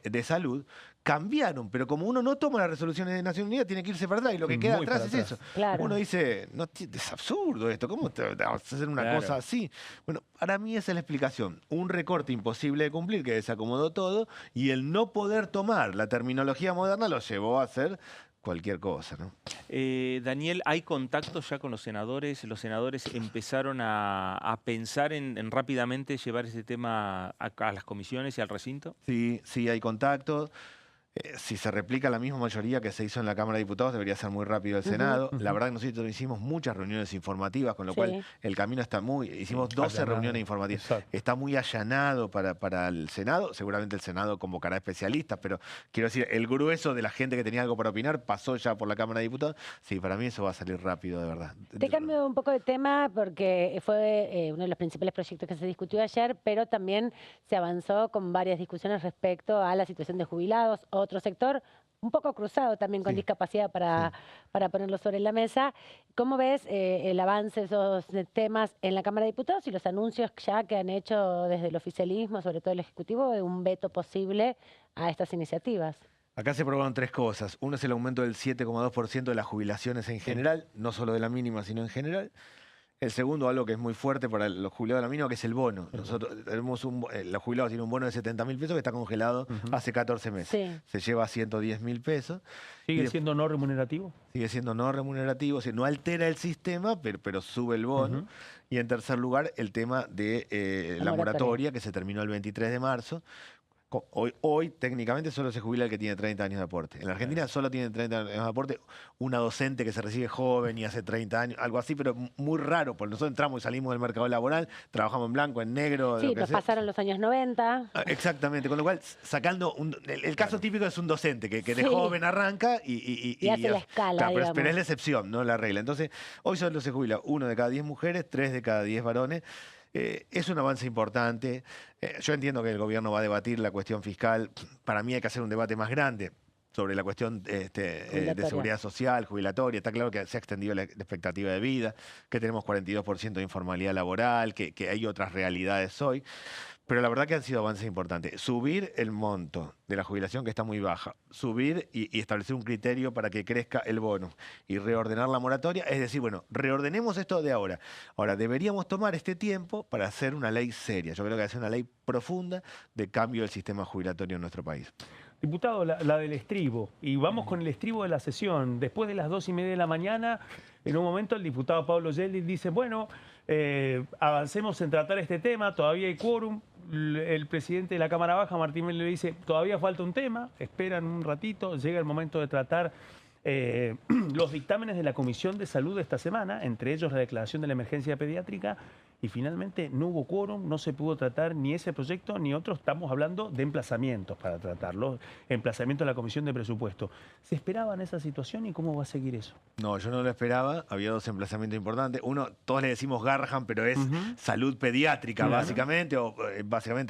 [SPEAKER 15] de salud, cambiaron, pero como uno no toma las resoluciones de Naciones Unidas, tiene que irse para atrás y lo que queda atrás es eso. Uno dice, no, es absurdo esto, ¿cómo te vas a hacer una cosa así? Bueno, para mí esa es la explicación. Un recorte imposible de cumplir que desacomodó todo y el no poder tomar la terminología moderna lo llevó a hacer cualquier cosa, ¿no?
[SPEAKER 1] Daniel, ¿hay contactos ya con los senadores? ¿Los senadores empezaron a pensar en rápidamente llevar ese tema a las comisiones y al recinto?
[SPEAKER 15] Sí, hay contacto. Si se replica la misma mayoría que se hizo en la Cámara de Diputados, debería ser muy rápido el Senado. La verdad que nosotros hicimos muchas reuniones informativas, con lo cual el camino está hicimos 12 reuniones informativas. Está muy allanado para el Senado. Seguramente el Senado convocará especialistas, pero quiero decir, el grueso de la gente que tenía algo para opinar pasó ya por la Cámara de Diputados. Sí, para mí eso va a salir rápido, de verdad.
[SPEAKER 2] Te cambio un poco de tema porque fue uno de los principales proyectos que se discutió ayer, pero también se avanzó con varias discusiones respecto a la situación de jubilados, otro sector un poco cruzado también con discapacidad para ponerlo sobre la mesa. ¿Cómo ves el avance de esos temas en la Cámara de Diputados y los anuncios ya que han hecho desde el oficialismo, sobre todo el Ejecutivo, de un veto posible a estas iniciativas?
[SPEAKER 15] Acá se aprobaron 3 cosas. Uno es el aumento del 7,2% de las jubilaciones en general, no solo de la mínima, sino en general. El segundo, algo que es muy fuerte para los jubilados de la mínima, que es el bono. Nosotros tenemos los jubilados tienen un bono de 70.000 pesos que está congelado hace 14 meses. Se lleva a 110.000 pesos.
[SPEAKER 3] ¿Sigue siendo no remunerativo?
[SPEAKER 15] Sigue siendo no remunerativo, o sea, no altera el sistema, pero sube el bono. Y en tercer lugar, el tema de la moratoria, que se terminó el 23 de marzo. Hoy, técnicamente, solo se jubila el que tiene 30 años de aporte. En la Argentina solo tiene 30 años de aporte una docente que se recibe joven y hace 30 años, algo así, pero muy raro, porque nosotros entramos y salimos del mercado laboral, trabajamos en blanco, en negro.
[SPEAKER 2] Sí, nos pasaron los años 90.
[SPEAKER 15] Exactamente, con lo cual, sacando el caso típico es un docente que de joven arranca y
[SPEAKER 2] hace la escala,
[SPEAKER 15] pero es la excepción, no la regla. Entonces, hoy solo se jubila 1 de cada 10 mujeres, 3 de cada 10 varones. Es un avance importante. Yo entiendo que el gobierno va a debatir la cuestión fiscal. Para mí hay que hacer un debate más grande sobre la cuestión de seguridad social, jubilatoria. Está claro que se ha extendido la expectativa de vida, que tenemos 42% de informalidad laboral, que hay otras realidades hoy. Pero la verdad que han sido avances importantes. Subir el monto de la jubilación, que está muy baja, subir y establecer un criterio para que crezca el bono y reordenar la moratoria, es decir, bueno, reordenemos esto de ahora. Ahora, deberíamos tomar este tiempo para hacer una ley seria. Yo creo que hacer una ley profunda de cambio del sistema jubilatorio en nuestro país.
[SPEAKER 3] Diputado, la del estribo. Y vamos con el estribo de la sesión. Después de las 2:30 de la mañana, en un momento el diputado Pablo Yeldin dice, bueno, avancemos en tratar este tema, todavía hay quórum. El presidente de la Cámara Baja, Martín Melo, le dice, todavía falta un tema, esperan un ratito, llega el momento de tratar los dictámenes de la Comisión de Salud de esta semana, entre ellos la declaración de la emergencia pediátrica, y finalmente no hubo quórum, no se pudo tratar ni ese proyecto ni otro. Estamos hablando de emplazamientos para tratarlo, emplazamiento de la Comisión de Presupuesto. ¿Se esperaba en esa situación y cómo va a seguir eso?
[SPEAKER 15] No, yo no lo esperaba. Había 2 emplazamientos importantes. Uno, todos le decimos Garrahan, pero es salud pediátrica, básicamente, o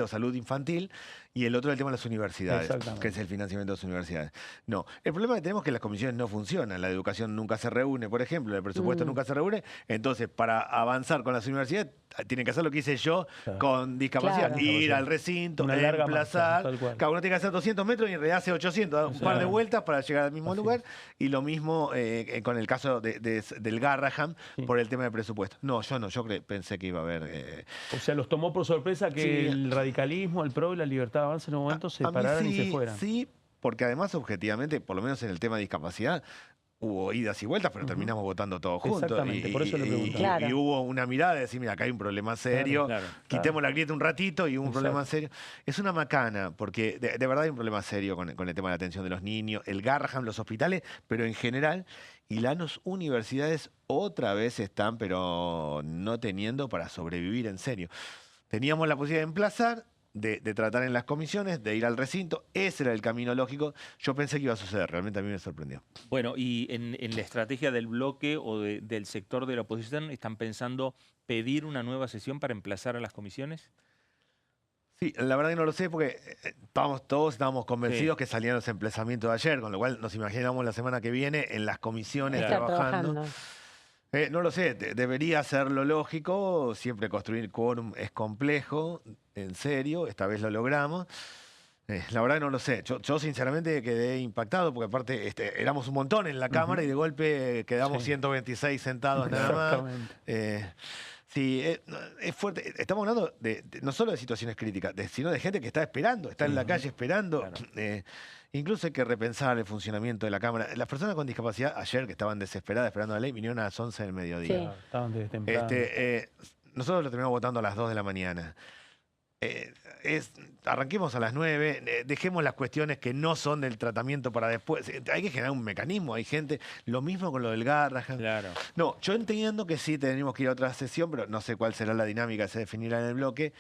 [SPEAKER 15] salud infantil. Y el otro, el tema de las universidades, que es el financiamiento de las universidades. No, el problema que tenemos es que las comisiones no funcionan. La educación nunca se reúne, por ejemplo, el presupuesto nunca se reúne. Entonces, para avanzar con las universidades, tienen que hacer lo que hice yo con discapacidad. Ir al recinto, emplazar. Cada uno tiene que hacer 200 metros y en realidad hace 800. Da un par de vueltas para llegar al mismo lugar. Y lo mismo con el caso del Garrahan por el tema de presupuesto. No, yo pensé que iba a haber...
[SPEAKER 3] O sea, los tomó por sorpresa que el radicalismo, el PRO y la Libertad de Avance en un momento se pararan y se fueran.
[SPEAKER 15] Sí, porque además, objetivamente, por lo menos en el tema de discapacidad, hubo idas y vueltas, pero terminamos votando todos juntos.
[SPEAKER 3] Exactamente, por eso le preguntaba.
[SPEAKER 15] Y hubo una mirada de decir, mira, acá hay un problema serio, quitemos la grieta un ratito y hubo un problema serio. Es una macana, porque de verdad hay un problema serio con el tema de la atención de los niños, el Garrahan, los hospitales, pero en general, y las universidades otra vez están, pero no teniendo para sobrevivir en serio. Teníamos la posibilidad de emplazar, de tratar en las comisiones, de ir al recinto. Ese era el camino lógico. Yo pensé que iba a suceder. Realmente a mí me sorprendió.
[SPEAKER 1] Bueno, y en la estrategia del bloque o del sector de la oposición, ¿están pensando pedir una nueva sesión para emplazar a las comisiones?
[SPEAKER 15] Sí, la verdad que no lo sé porque todos estábamos convencidos que salían los emplazamientos de ayer, con lo cual nos imaginamos la semana que viene en las comisiones trabajando. No lo sé, debería ser lo lógico. Siempre construir quórum es complejo, en serio, esta vez lo logramos. La verdad que no lo sé. Yo sinceramente quedé impactado porque aparte éramos un montón en la Cámara y de golpe quedamos 126 sentados nada más. Sí, es fuerte. Estamos hablando no solo de situaciones críticas, sino de gente que está esperando, está en la calle esperando. Incluso hay que repensar el funcionamiento de la Cámara. Las personas con discapacidad ayer, que estaban desesperadas esperando la ley, vinieron a las 11 del mediodía.
[SPEAKER 3] Estaban desde temprano.
[SPEAKER 15] Nosotros lo terminamos votando a las 2 de la mañana. arranquemos a las 9, dejemos las cuestiones que no son del tratamiento para después. Hay que generar un mecanismo, hay gente, lo mismo con lo del Garrahan.
[SPEAKER 1] Claro.
[SPEAKER 15] No, yo entiendo que sí tenemos que ir a otra sesión, pero no sé cuál será la dinámica, se definirá en el bloque.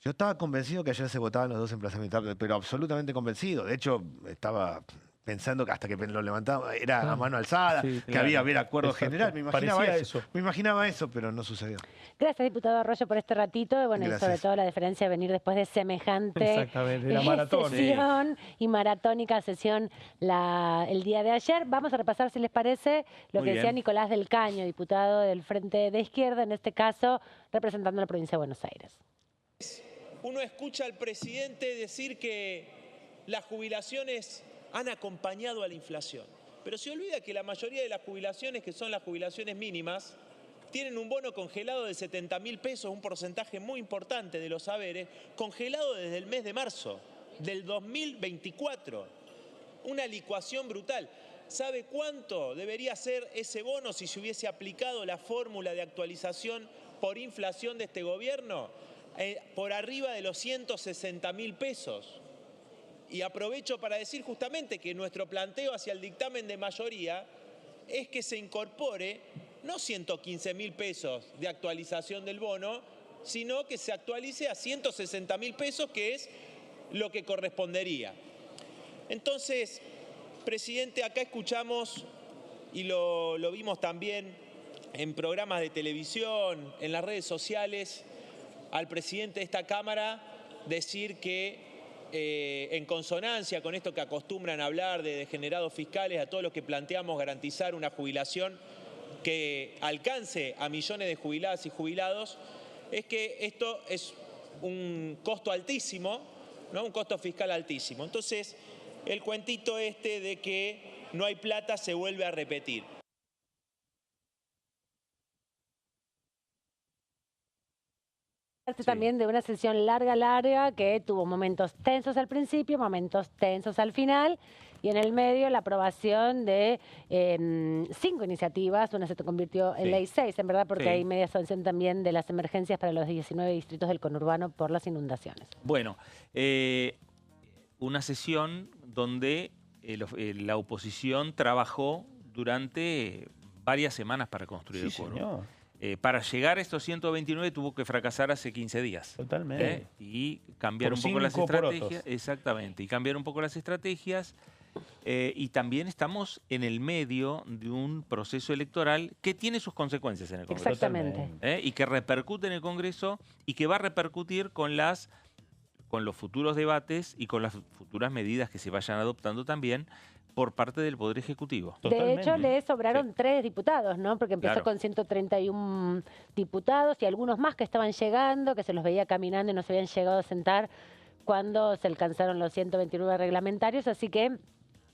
[SPEAKER 15] Yo estaba convencido que ayer se votaban los dos emplazamientos, pero absolutamente convencido. De hecho, estaba pensando que hasta que lo levantaba era a mano alzada,
[SPEAKER 3] Sí,
[SPEAKER 15] que
[SPEAKER 3] claro.
[SPEAKER 15] había haber acuerdo general. Me imaginaba
[SPEAKER 3] Parecía
[SPEAKER 15] eso.
[SPEAKER 3] eso.
[SPEAKER 15] Me imaginaba eso, pero no sucedió.
[SPEAKER 2] Gracias, diputado Arroyo, por este ratito. Bueno, y
[SPEAKER 15] Gracias.
[SPEAKER 2] sobre todo la diferencia de venir después de semejante
[SPEAKER 3] Exactamente, la maratón.
[SPEAKER 2] sesión y maratónica sesión el día de ayer. Vamos a repasar, si les parece, lo
[SPEAKER 1] Muy
[SPEAKER 2] que decía
[SPEAKER 1] bien.
[SPEAKER 2] Nicolás del Caño, diputado del Frente de Izquierda, en este caso representando a la provincia de Buenos Aires.
[SPEAKER 16] Uno escucha al presidente decir que las jubilaciones han acompañado a la inflación, pero se olvida que la mayoría de las jubilaciones, que son las jubilaciones mínimas, tienen un bono congelado de 70.000 pesos, un porcentaje muy importante de los haberes, congelado desde el mes de marzo del 2024. Una licuación brutal. ¿Sabe cuánto debería ser ese bono si se hubiese aplicado la fórmula de actualización por inflación de este gobierno? Por arriba de los 160.000 pesos. Y aprovecho para decir justamente que nuestro planteo hacia el dictamen de mayoría es que se incorpore no 115.000 pesos de actualización del bono, sino que se actualice a 160.000 pesos, que es lo que correspondería. Entonces, presidente, acá escuchamos, y lo vimos también en programas de televisión, en las redes sociales, al presidente de esta Cámara decir que en consonancia con esto que acostumbran a hablar de degenerados fiscales, a todos los que planteamos garantizar una jubilación que alcance a millones de jubiladas y jubilados, es que esto es un costo altísimo, ¿no? Un costo fiscal altísimo. Entonces, el cuentito este de que no hay plata se vuelve a repetir.
[SPEAKER 2] También de una sesión larga, que tuvo momentos tensos al principio, momentos tensos al final, y en el medio la aprobación de 5 iniciativas. Una se convirtió en ley 6, en verdad, porque hay media sanción también de las emergencias para los 19 distritos del conurbano por las inundaciones.
[SPEAKER 1] Bueno, una sesión donde la oposición trabajó durante varias semanas para construir el quórum. Para llegar a estos 129 tuvo que fracasar hace 15 días.
[SPEAKER 3] Totalmente.
[SPEAKER 1] Y cambiar
[SPEAKER 3] Por
[SPEAKER 1] un poco las
[SPEAKER 3] 5
[SPEAKER 1] estrategias.
[SPEAKER 3] porotos.
[SPEAKER 1] Exactamente. Y cambiar un poco las estrategias. Y también estamos en el medio de un proceso electoral que tiene sus consecuencias en el Congreso.
[SPEAKER 2] Exactamente.
[SPEAKER 1] Y que repercute en el Congreso y que va a repercutir con los futuros debates y con las futuras medidas que se vayan adoptando también por parte del Poder Ejecutivo.
[SPEAKER 2] De hecho, le sobraron 3 diputados, ¿no? Porque empezó con 131 diputados y algunos más que estaban llegando, que se los veía caminando y no se habían llegado a sentar cuando se alcanzaron los 129 reglamentarios. Así que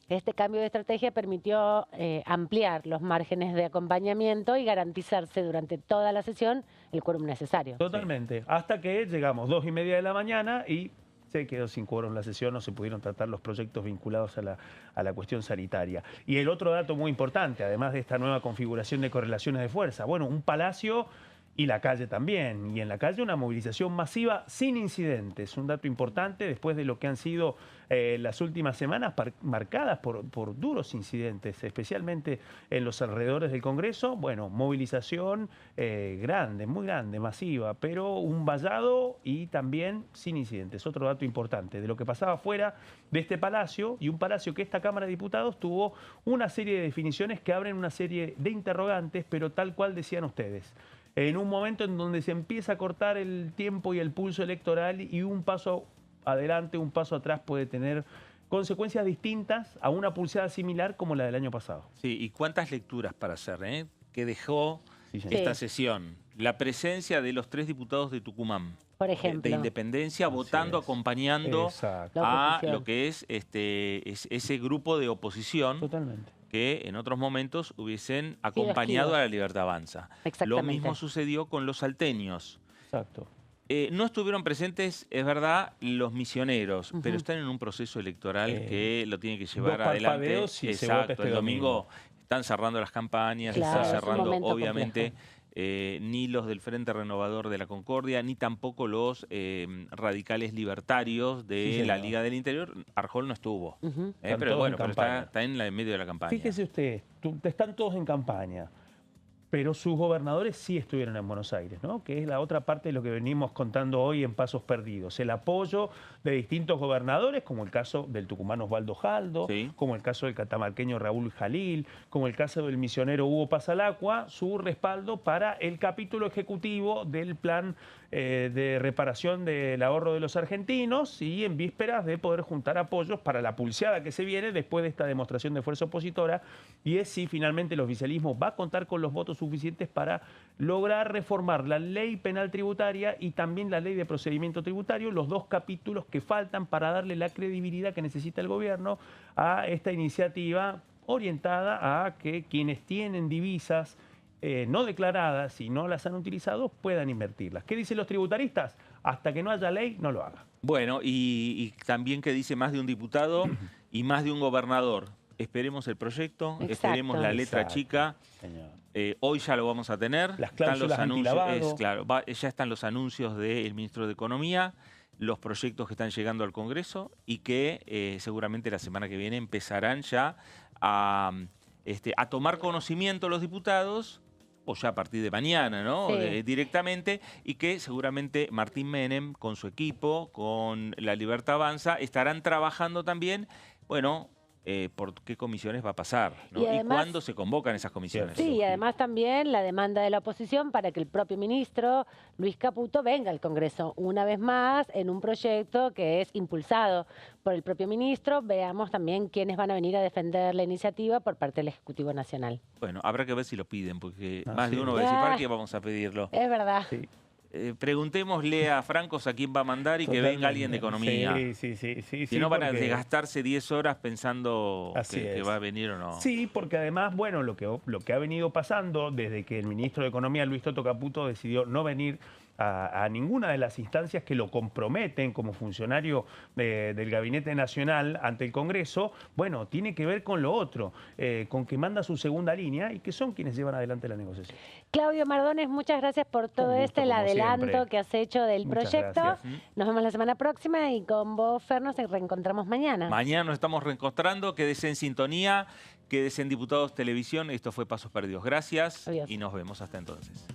[SPEAKER 2] este cambio de estrategia permitió ampliar los márgenes de acompañamiento y garantizarse durante toda la sesión el quórum necesario.
[SPEAKER 3] Totalmente. Hasta que llegamos 2:30 de la mañana y se quedó sin quórum la sesión, no se pudieron tratar los proyectos vinculados a la cuestión sanitaria. Y el otro dato muy importante, además de esta nueva configuración de correlaciones de fuerza, bueno, un palacio y la calle también. Y en la calle una movilización masiva sin incidentes. Un dato importante después de lo que han sido las últimas semanas marcadas por duros incidentes, especialmente en los alrededores del Congreso. Bueno, movilización grande, muy grande, masiva, pero un vallado y también sin incidentes. Otro dato importante de lo que pasaba fuera de este palacio, y un palacio que esta Cámara de Diputados tuvo una serie de definiciones que abren una serie de interrogantes, pero tal cual decían ustedes. En un momento en donde se empieza a cortar el tiempo y el pulso electoral, y un paso adelante, un paso atrás puede tener consecuencias distintas a una pulseada similar como la del año pasado.
[SPEAKER 1] Sí, y cuántas lecturas para hacer, ¿eh? Que dejó esta sesión. La presencia de los 3 diputados de Tucumán,
[SPEAKER 2] por ejemplo,
[SPEAKER 1] de Independencia, votando, acompañando a lo que es ese grupo de oposición.
[SPEAKER 3] Totalmente.
[SPEAKER 1] Que en otros momentos hubiesen acompañado a la Libertad Avanza. Lo mismo sucedió con los salteños.
[SPEAKER 3] Exacto.
[SPEAKER 1] No estuvieron presentes, es verdad, los misioneros, pero están en un proceso electoral que lo tiene que llevar adelante.
[SPEAKER 3] Y se vota este
[SPEAKER 1] el domingo están cerrando las campañas, están cerrando, obviamente, ni los del Frente Renovador de la Concordia, ni tampoco los radicales libertarios de la Liga del Interior. Arjol no estuvo. Pero bueno, pero está en medio de la campaña.
[SPEAKER 3] Fíjese usted, están todos en campaña. Pero sus gobernadores sí estuvieron en Buenos Aires, ¿no? Que es la otra parte de lo que venimos contando hoy en Pasos Perdidos. El apoyo de distintos gobernadores, como el caso del tucumano Osvaldo Jaldo, como el caso del catamarqueño Raúl Jalil, como el caso del misionero Hugo Pasalacqua, su respaldo para el capítulo ejecutivo del plan de reparación del ahorro de los argentinos y en vísperas de poder juntar apoyos para la pulseada que se viene después de esta demostración de fuerza opositora, y es si finalmente el oficialismo va a contar con los votos suficientes para lograr reformar la ley penal tributaria y también la ley de procedimiento tributario, los dos capítulos que faltan para darle la credibilidad que necesita el gobierno a esta iniciativa orientada a que quienes tienen divisas no declaradas y no las han utilizado puedan invertirlas. ¿Qué dicen los tributaristas? Hasta que no haya ley, no lo haga.
[SPEAKER 1] Bueno, y también que dice más de un diputado y más de un gobernador. Esperemos el proyecto, esperemos la letra chica. Hoy ya lo vamos a tener.
[SPEAKER 3] Las cláusulas antilavado.
[SPEAKER 1] Ya están los anuncios del ministro de Economía, los proyectos que están llegando al Congreso y que seguramente la semana que viene empezarán ya a tomar conocimiento los diputados, o ya a partir de mañana, ¿no? Directamente, y que seguramente Martín Menem, con su equipo, con La Libertad Avanza, estarán trabajando también, bueno, por qué comisiones va a pasar, ¿no? Y cuándo se convocan esas comisiones.
[SPEAKER 2] Sí, y además también la demanda de la oposición para que el propio ministro Luis Caputo venga al Congreso una vez más en un proyecto que es impulsado por el propio ministro. Veamos también quiénes van a venir a defender la iniciativa por parte del Ejecutivo Nacional.
[SPEAKER 1] Bueno, habrá que ver si lo piden, porque más de uno va a decir, ¿para qué vamos a pedirlo?
[SPEAKER 2] Es verdad.
[SPEAKER 1] Sí. Preguntémosle a Francos a quién va a mandar y que venga alguien de economía. Si no van a desgastarse 10 horas pensando que va a venir o no.
[SPEAKER 3] Sí, porque además, bueno, lo que ha venido pasando desde que el ministro de Economía, Luis Toto Caputo, decidió no venir a ninguna de las instancias que lo comprometen como funcionario del Gabinete Nacional ante el Congreso, bueno, tiene que ver con lo otro, con que manda su segunda línea y que son quienes llevan adelante la negociación.
[SPEAKER 2] Claudio Mardones, muchas gracias por todo el adelanto que has hecho del proyecto. Nos vemos la semana próxima y con vos, Fer, nos reencontramos mañana.
[SPEAKER 1] Mañana nos estamos reencontrando, quédese en sintonía, quédese en Diputados Televisión. Esto fue Pasos Perdidos. Gracias.
[SPEAKER 2] Adiós.
[SPEAKER 1] Y nos vemos hasta entonces.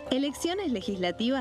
[SPEAKER 11] Elecciones legislativas